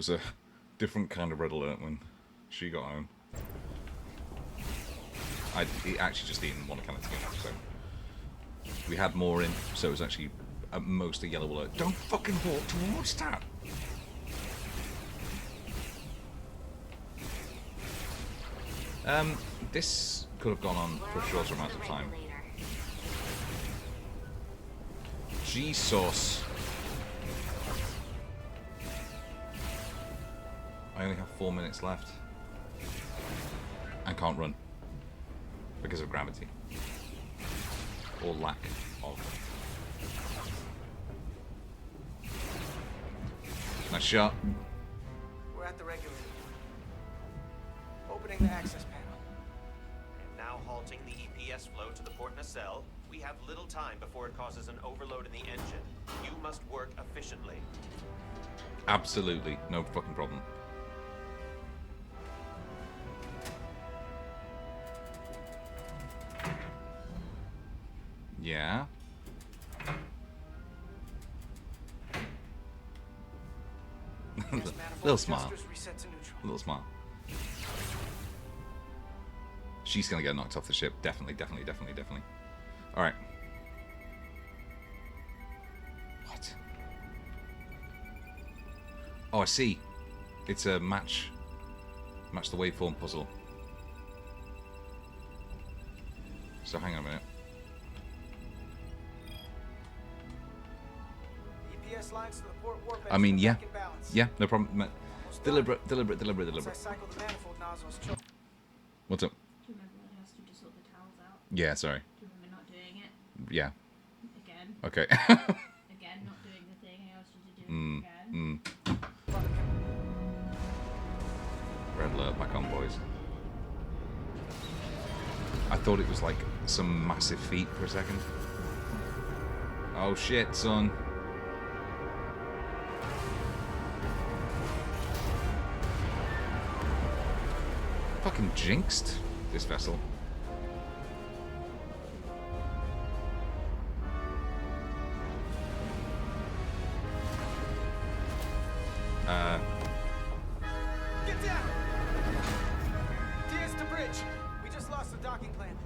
was a different kind of red alert when she got home. I'd actually just didn't want to count it together, so we had more in, so it was actually at most a yellow alert. Don't fucking walk towards that! This could have gone on for a shorter amount of time. Jesus. I only have 4 minutes left. And can't run. Because of gravity. Or lack of. Nice shot. We're at the regulator. Opening the access panel. And now halting the EPS flow to the port nacelle. We have little time before it causes an overload in the engine. You must work efficiently. Absolutely. No fucking problem. Yeah. Little smile. Little smile. She's gonna get knocked off the ship. Definitely. Alright. What? Oh, I see. It's a match the waveform puzzle. So hang on a minute. EPS lines to the port warp I mean, engine yeah. back in balance. Yeah, no problem. Deliberate. Once I cycle the manifold nozzles, What's up? Do you remember when I asked you to sort the towels out? Yeah, sorry. Do you remember not doing it? Yeah. Again. Okay. Again, not doing the thing I asked you to do again. Red alert, back on, boys. I thought it was like some massive feat for a second. Oh shit, son. Fucking jinxed this vessel. get down! DS to bridge. We just lost the docking clamp.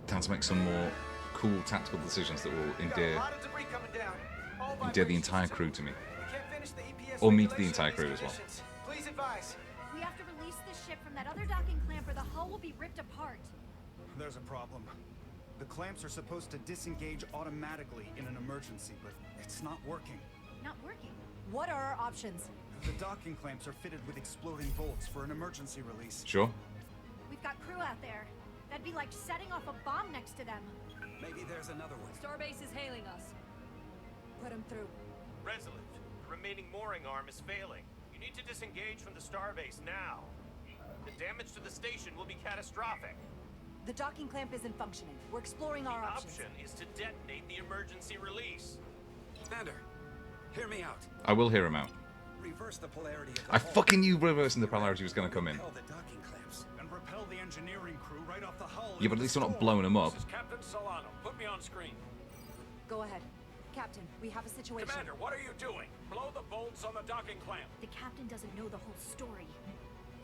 Time to make some more cool tactical decisions that will Got a endear lot of debris coming down. All the vibrations entire too. crew to me. We can't finish the EPS Or me to the regulation entire in crew these as well. conditions. Please advise. We have to release the ship from that other docking clamp or the hull will be ripped apart. There's a problem. The clamps are supposed to disengage automatically in an emergency, but it's not working. Not working. What are our options? The docking clamps are fitted with exploding bolts for an emergency release. Sure. We've got crew out there. That'd be like setting off a bomb next to them. Maybe there's another one. Starbase is hailing us. Put him through. Resolute, the remaining mooring arm is failing. You need to disengage from the starbase now. The damage to the station will be catastrophic. The docking clamp isn't functioning. We're exploring our The options. option is to detonate the emergency release. Commander, hear me out. I will hear him out. Reverse the polarity of the I hull. fucking knew reversing the polarity was going to come in. Repel the docking clamps. And repel the engineering crew right off the hull. Yeah, but at least we're not blowing them up. This is Captain Solano. Put me on screen. Go ahead. Captain, we have a situation. Commander, what are you doing? Blow the bolts on the docking clamp. The captain doesn't know the whole story.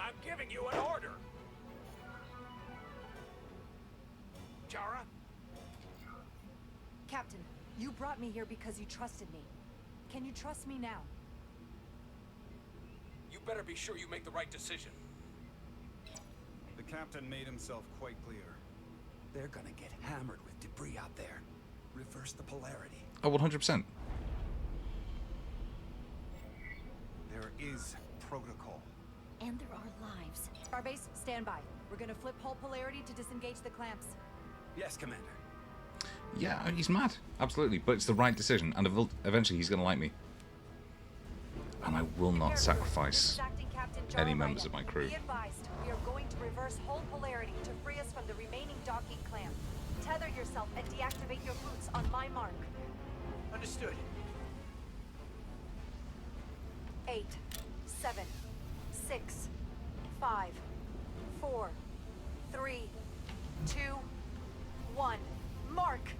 I'm giving you an order. Chara? Captain, you brought me here because you trusted me. Can you trust me now? You better be sure you make the right decision. The captain made himself quite clear. They're gonna get hammered with debris out there. Reverse the polarity. Oh, 100%. There is protocol. And there are lives. Starbase, stand by. We're gonna flip hull polarity to disengage the clamps. Yes, Commander. Yeah, he's mad. Absolutely. But it's the right decision. And eventually he's going to like me. And I will not sacrifice any members of my crew. Be advised, we are going to reverse hull polarity to free us from the remaining docking clamp. Tether yourself and deactivate your boots on my mark. Understood. 8, 7, 6, 5, 4, 3, 2, 1. Mark!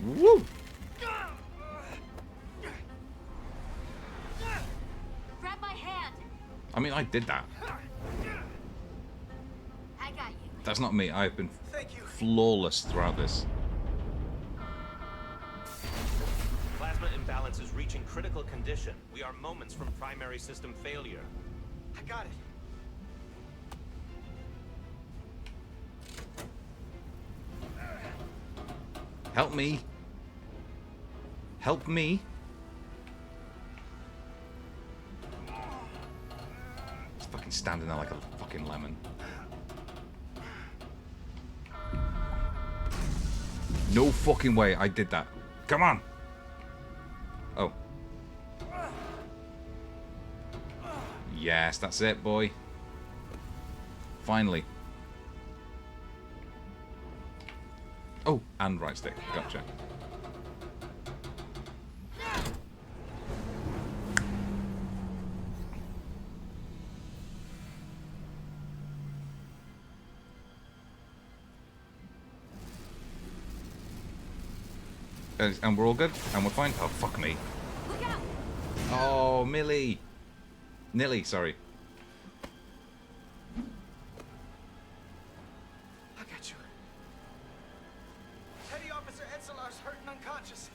Woo! I mean, I did that. I got you. That's not me. I've been flawless throughout this. Plasma imbalance is reaching critical condition. We are moments from primary system failure. I got it. Help me. Help me. He's fucking standing there like a fucking lemon. No fucking way I did that. Come on. Oh. Yes, that's it, boy. Finally. Oh, and right stick. Gotcha. And we're all good? And we're fine? Oh, fuck me. Oh, Millie. Nilly, sorry. I got you. Petty Officer Etzelar's hurt and unconscious.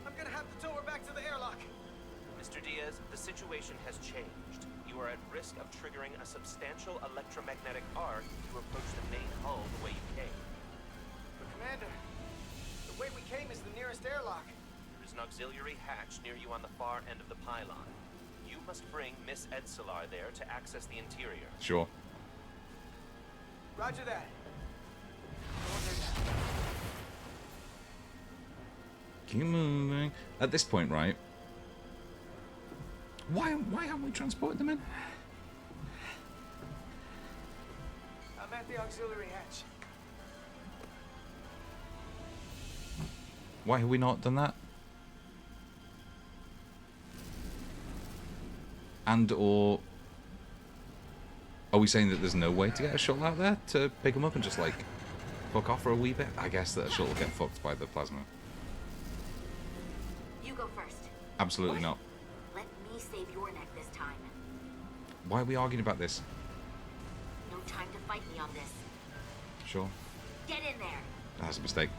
I'm gonna have to tow her back to the airlock. Mr. Diaz, the situation has changed. You are at risk of triggering a substantial electromagnetic arc to approach the main hull the way you came. But Commander, the way we came is the nearest airlock. There is an auxiliary hatch near you on the far end of the pylon. You must bring Miss Etzelar there to access the interior. Sure. Roger that. Keep moving. At this point, right? Why haven't we transported them in? I'm at the auxiliary hatch. Why have we not done that? And or are we saying that there's no way to get a shuttle out there to pick them up and just like fuck off for a wee bit? I guess that a shuttle will get fucked by the plasma. You go first. Absolutely not. Let me save your neck this time. Why are we arguing about this? No time to fight me on this. Sure. Get in there. That's a mistake.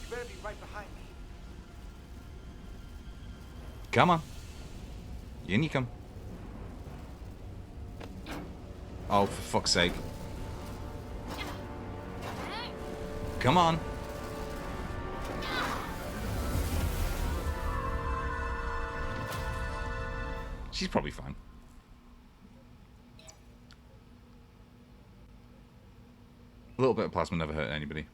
You better be right behind me. Come on. In you come. Oh, for fuck's sake. Come on. She's probably fine. A little bit of plasma never hurt anybody.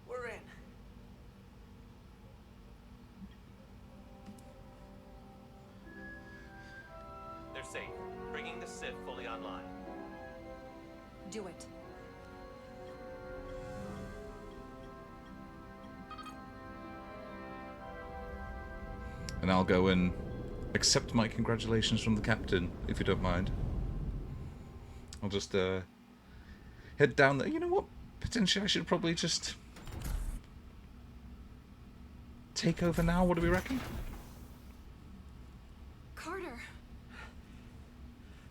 We're in. They're safe, bringing the Sith fully online. Do it. And I'll go and accept my congratulations from the captain, if you don't mind. I'll just head down there. You know what? Potentially I should probably just take over now. What do we reckon? Carter.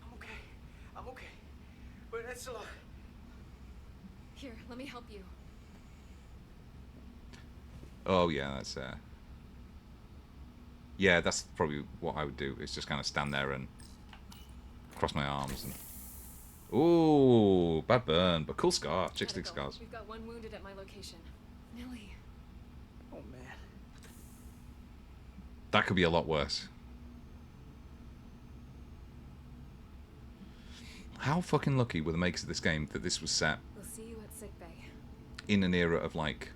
I'm okay. I'm okay. But Etzelar. Here, let me help you. Oh yeah, that's yeah, that's probably what I would do. Is just kind of stand there and cross my arms and. Ooh, bad burn, but cool scar. Chicks dig scars. We've got one wounded at my location. Millie. Oh man. That could be a lot worse. How fucking lucky were the makers of this game that this was set We'll see you at sickbay. in an era of like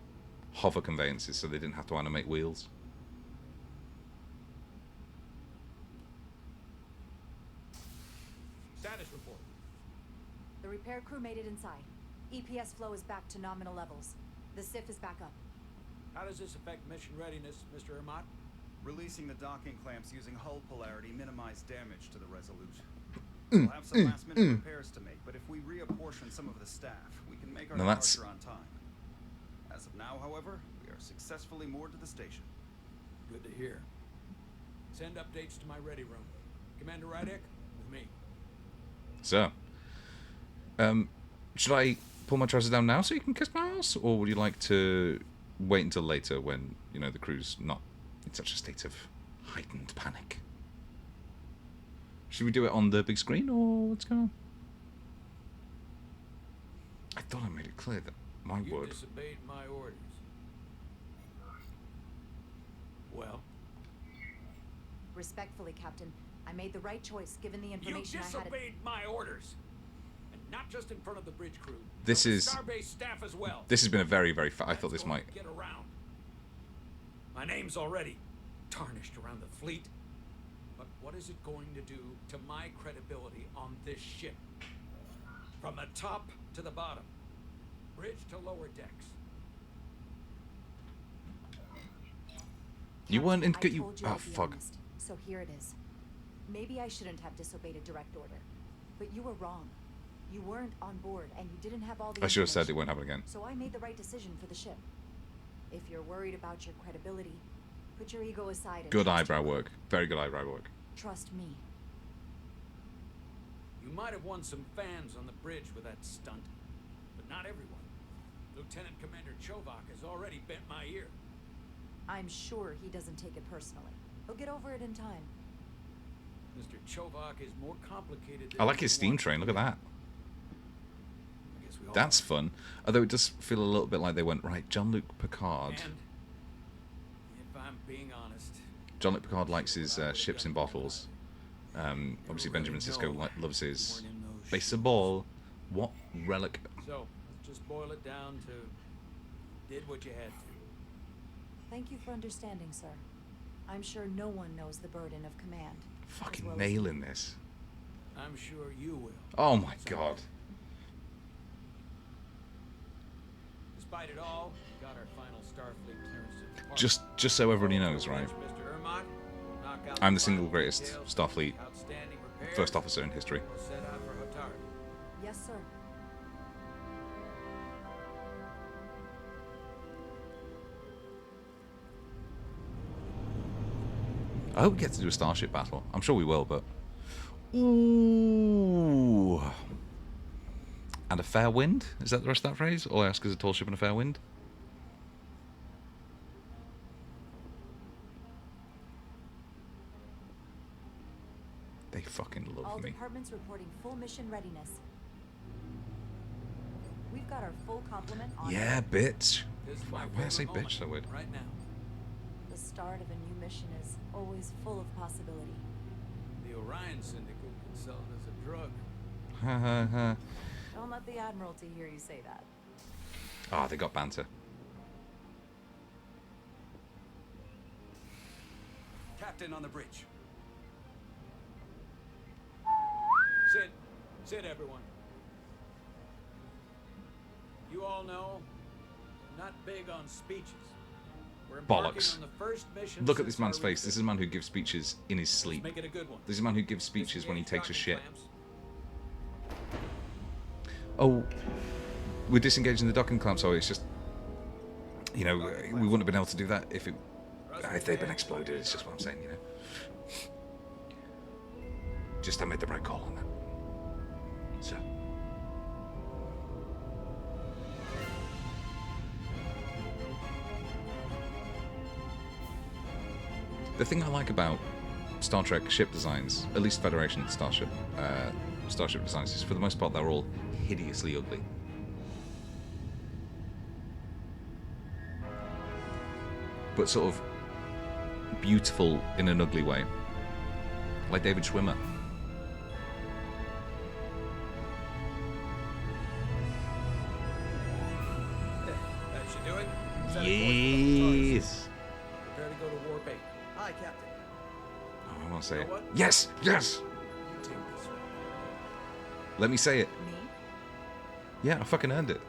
hover conveyances, so they didn't have to animate wheels. Status report. The repair crew made it inside. EPS flow is back to nominal levels. The SIF is back up. How does this affect mission readiness, Mr. Ermont? Releasing the docking clamps using hull polarity minimized damage to the Resolute. Mm, We'll have some last-minute repairs to make, but if we reapportion some of the staff, we can make our Now that's- departure on time. As of now, however, we are successfully moored to the station. Good to hear. Send updates to my ready room. Commander Rydek, with me. So, should I pull my trousers down now so you can kiss my ass, or would you like to wait until later when, you know, the crew's not in such a state of heightened panic? Should we do it on the big screen, or what's going on? I thought I made it clear that my You word... disobeyed my orders. Well? Respectfully, Captain, I made the right choice given the You information I had. disobeyed my orders. And not just in front of the bridge crew. This but the is... Starbase staff as well. This has been a very, very... I thought this might... Get around. My name's already tarnished around the fleet. But what is it going to do to my credibility on this ship? From the top to the bottom. Bridge to lower decks. You weren't in... I told You... you Oh, I'd be fuck. honest, so here it is. Maybe I shouldn't have disobeyed a direct order, but you were wrong. You weren't on board, and you didn't have all the I should have said it information. won't happen again. So I made the right decision for the ship. If you're worried about your credibility, put your ego aside and Good trust eyebrow your- work. Very good eyebrow work. Trust me. You might have won some fans on the bridge with that stunt, but not everyone. Lieutenant Commander Chovak has already bent my ear. I'm sure he doesn't take it personally. He'll get over it in time. Mr. Chovak is more complicated than I like his you steam want. train. Look at that. I guess we all That's fun. Although it does feel a little bit like they went, right, Jean-Luc Picard. And if I'm being honest, Jean-Luc Picard likes his ships in bottles. Obviously, Benjamin Sisko loves his baseball. What relic? so let's just boil it down to did what you had to. Thank you for understanding, sir. I'm sure no one knows the burden of command. Fucking as well as nailing this. I'm sure you will. Oh my god. Despite it all, we got our final Starfleet clearance to depart. Just so everybody knows, right? Mr. Ermont will knock out I'm the the single final greatest details, Starfleet outstanding repairs, first officer in history. we'll set out for Hotar. Yes, sir. I hope we get to do a starship battle. I'm sure we will, but... Ooh. And a fair wind? Is that the rest of that phrase? All I ask is a tall ship and a fair wind? They fucking All love me. departments reporting full mission readiness. We've got our full complement on. Yeah, bitch. This is Why my I say favorite bitch so weird? moment right now. The start of a new mission is always full of possibility. The Orion Syndicate can sell it as a drug. Ha ha ha. Don't let the Admiralty hear you say that. Ah, they got banter. Captain on the bridge. Sit. Sit, everyone. You all know, I'm not big on speeches. We're embarking Bollocks. on the first mission Look at since this man's our face. This is a research. man who gives speeches in his sleep. Make it a good one. This is a man who gives speeches when he Disengage takes a docking shit. clamps. Oh, we're disengaging the docking clamp, so it's just, you know, we wouldn't have been able to do that if they'd been exploded. It's just what I'm saying, you know. Just I made the right call on that. So. The thing I like about Star Trek ship designs, at least Federation starship designs, is for the most part they're all hideously ugly. But sort of beautiful in an ugly way. Like David Schwimmer. That should do it. Set a course for the Yes! Prepare to go to Warp 8. Aye, Captain. Oh, I want to say You it. know what? Yes! Yes! Take this one. Let me say it. Me? Yeah, I fucking earned it.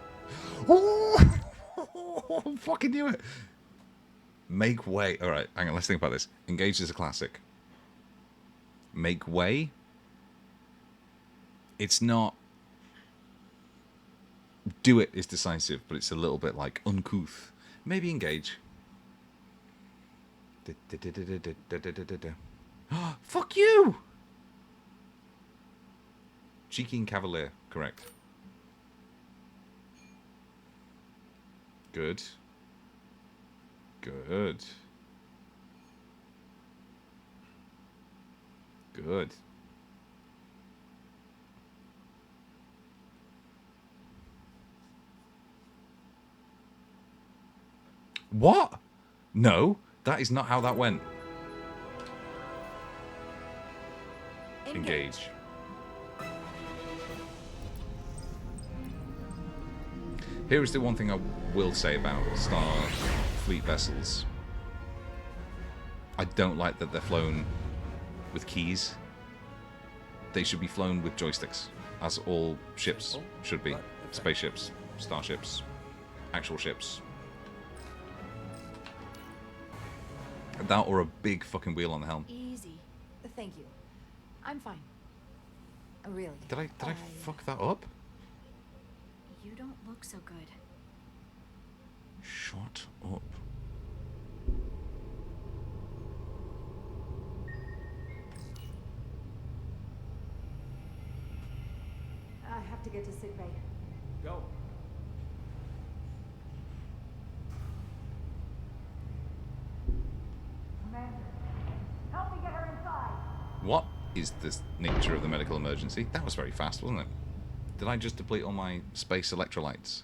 Oh! Fucking knew it. Make way. All right, hang on. Let's think about this. Engaged is a classic. Make way. It's not Do It is decisive, but it's a little bit like uncouth. Maybe Engage. Fuck you! Cheeky and Cavalier, correct. Good. Good. Good. What? No, that is not how that went. Engage. Here is the one thing I will say about Starfleet vessels. I don't like that they're flown with keys. They should be flown with joysticks, as all ships should be. Spaceships, starships, actual ships. That or a big fucking wheel on the helm. Easy. Thank you. I'm fine. Really. Did I fuck that up? You don't look so good. Shut up. I have to get to sickbay. Go. Commander, help me get her inside. What is the nature of the medical emergency? That was very fast, wasn't it? Did I just deplete all my space electrolytes?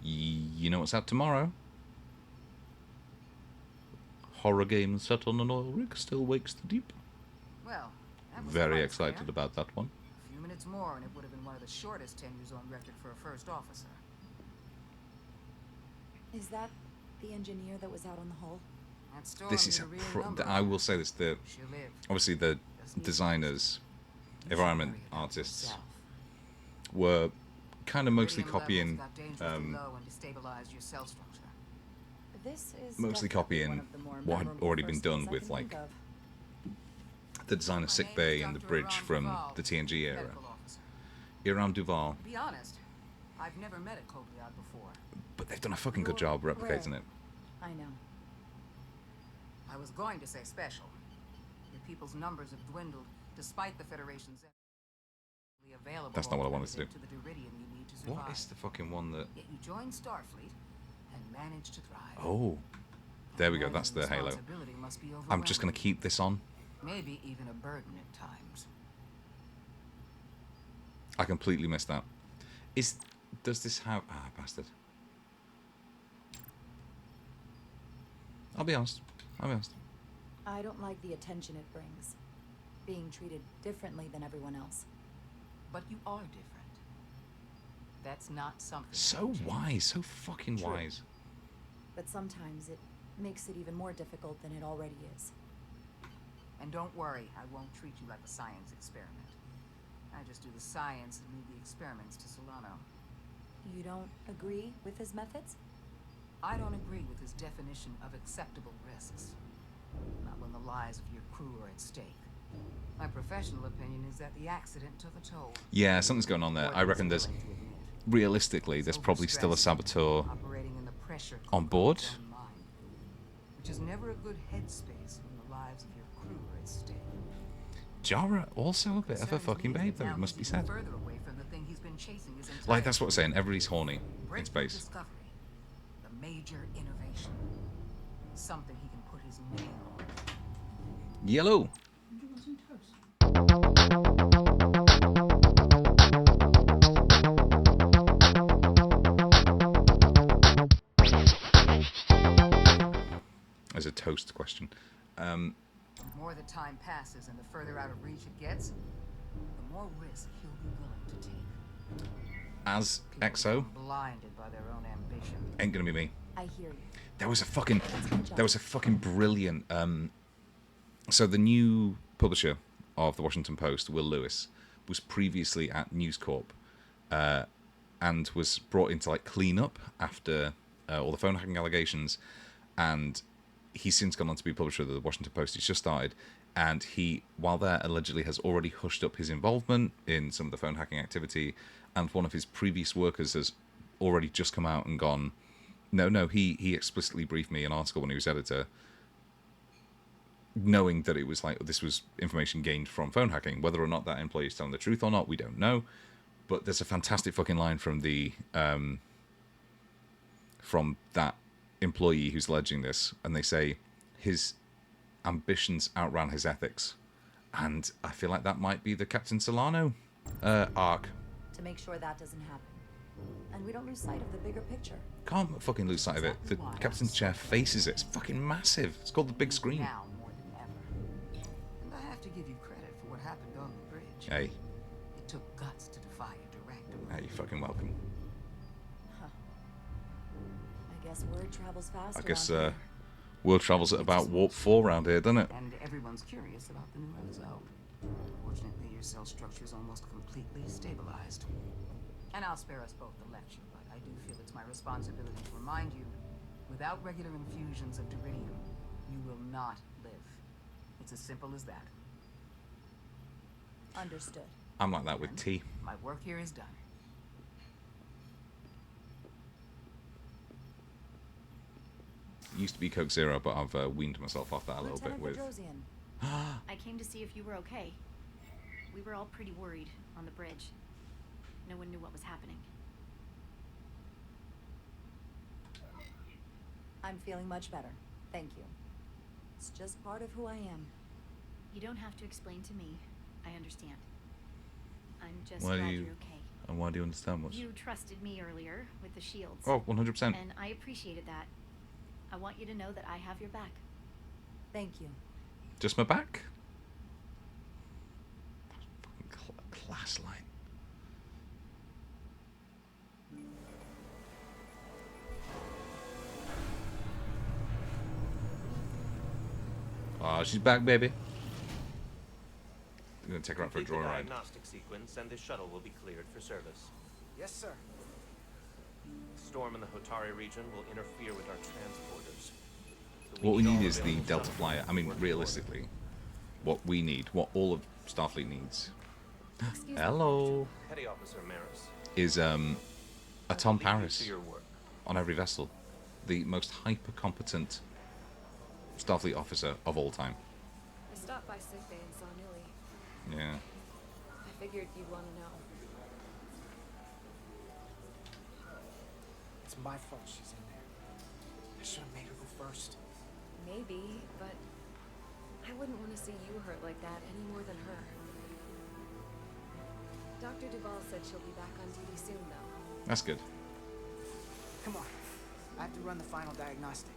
You know what's out tomorrow? Horror game set on an oil rig still wakes the deep. Well, that was Very quite excited fair. about that one. A few minutes more and it would have been one of the shortest tenures on record for a first officer. Is that the engineer that was out on the hull? That storm This is hit a a real number. I will say this, the She'll live. obviously the designers, environment artists were kind of mostly Radium copying levels got dangerously low and destabilized your cell structure. This is mostly definitely one copying of the more what had memorable already been first done things I with can like think of. the design of sick bay and the bridge from the TNG era. Iram Duval, To be honest, I've never met a Cobliard before. but they've done a fucking good job replicating it. I know. I was going to say special. Your people's numbers have dwindled despite the Federation's available. That's not what I wanted to do. alternative the Duridium you need to survive. What is the fucking one that? Yet you joined Starfleet and managed to thrive. Oh, there we go. That's the halo. Responsibility must be I'm just gonna keep this on. Maybe even a burden at times. I completely missed that. Does this have bastard? I'll be honest. I don't like the attention it brings. Being treated differently than everyone else. But you are different. That's not something. So wise, so fucking True. wise. But sometimes it makes it even more difficult than it already is. And don't worry, I won't treat you like a science experiment. I just do the science and leave the experiments to Solano. You don't agree with his methods? I don't agree with his definition of acceptable risks. Not when the lives of your crew are at stake. My professional opinion is that the accident took a toll. Yeah, something's going on there. I reckon there's realistically there's probably still a saboteur Operating in the pressure on board. cooker of your own mind, which is never a good headspace when the lives of your crew are at stake. Jara also a bit of a fucking babe, though, it must be said. Further away from the thing he's been chasing his entire Like, that's what I'm saying. Everybody's horny in breakthrough space. discovery, the major innovation, something he can put his name on. Yellow. As a toast question. The more the time passes and the further out of reach it gets, the more risk he'll be willing to take. As EXO, Blinded by their own ambition. ain't gonna be me. I hear you. There was a fucking brilliant. So the new publisher of the Washington Post, Will Lewis, was previously at News Corp, and was brought in to like clean up after all the phone hacking allegations, and he's since gone on to be publisher of the Washington Post. He's just started, and he, while there, allegedly has already hushed up his involvement in some of the phone hacking activity, and one of his previous workers has already just come out and gone, no, he explicitly briefed me an article when he was editor, knowing that it was like, this was information gained from phone hacking. Whether or not that employee is telling the truth or not, we don't know. But there's a fantastic fucking line from the from that employee who's alleging this, and they say his ambitions outran his ethics, and I feel like that might be the Captain Solano arc. To make sure that doesn't happen, and we don't lose sight of the bigger picture. Can't fucking lose sight of it. The captain's chair faces it. It's fucking massive. It's called the big screen. Now more than ever. And I have to give you credit for what happened on the bridge. Hey. It took guts to defy a directive. Hey, you're fucking welcome. Huh. I guess word travels fast. I guess around here. word travels at about warp 4 around here, doesn't it? And everyone's curious about the new MSO. Fortunately, your cell structure is almost completely stabilized. And I'll spare us both the lecture, but I do feel it's my responsibility to remind you, without regular infusions of Duridium, you will not live. It's as simple as that. Understood. I'm like that with tea. My work here is done. Used to be Coke Zero, but I've weaned myself off that a little bit with... I came to see if you were okay. We were all pretty worried on the bridge. No one knew what was happening. I'm feeling much better. Thank you. It's just part of who I am. You don't have to explain to me. I understand. I'm just Why glad do you... you're okay. And why do you understand what's... You trusted me earlier with the shields. Oh, 100%. And I appreciated that. I want you to know that I have your back. Thank you. Just my back? Fucking class line. Oh, she's back, baby. I'm gonna take her out for a Complete the joyride. diagnostic sequence, and the shuttle will be cleared for service. Yes, sir. The storm in the Hotari region will interfere with our transporters. So What we all need is the available Delta shuttle Flyer. I mean, work realistically, what we need, what all of Starfleet needs, Excuse me. hello, Petty Officer Maris. is a Tom leave you Paris to your work. on every vessel. The most hyper-competent Starfleet officer of all time. I stopped by sick bay and saw Millie. Yeah. I figured you'd want to know. It's my fault she's in there. I should have made her go first. Maybe, but I wouldn't want to see you hurt like that any more than her. Dr. Duvall said she'll be back on duty soon, though. That's good. Come on. I have to run the final diagnostic.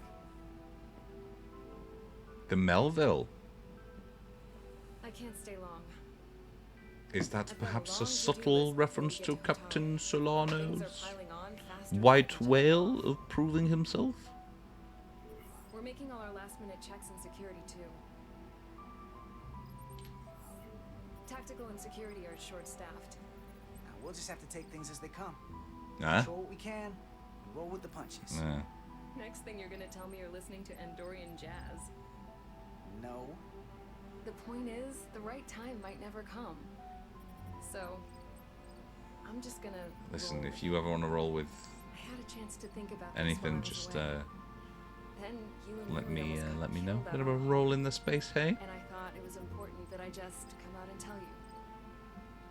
The Melville. I can't stay long. Is that I've got a perhaps long a to-do subtle list before we reference get to to Hotari. Captain Things Solano's are piling on faster than white I can whale of proving himself? We're making all our last-minute checks and security, too. Tactical and security are short-staffed. Now, we'll just have to take things as they come. Huh? Control what we can, and roll with the punches. Yeah. Next thing you're gonna tell me you're listening to Andorian jazz. No. The point is, the right time might never come. So, I'm just gonna Listen, roll. if you ever want to roll with I had a chance to think about this while anything, I was just away. Then you and let Yuri almost got me know. killed Bit out of a on roll in the space, hey? And I thought it was important that I just come out and tell you.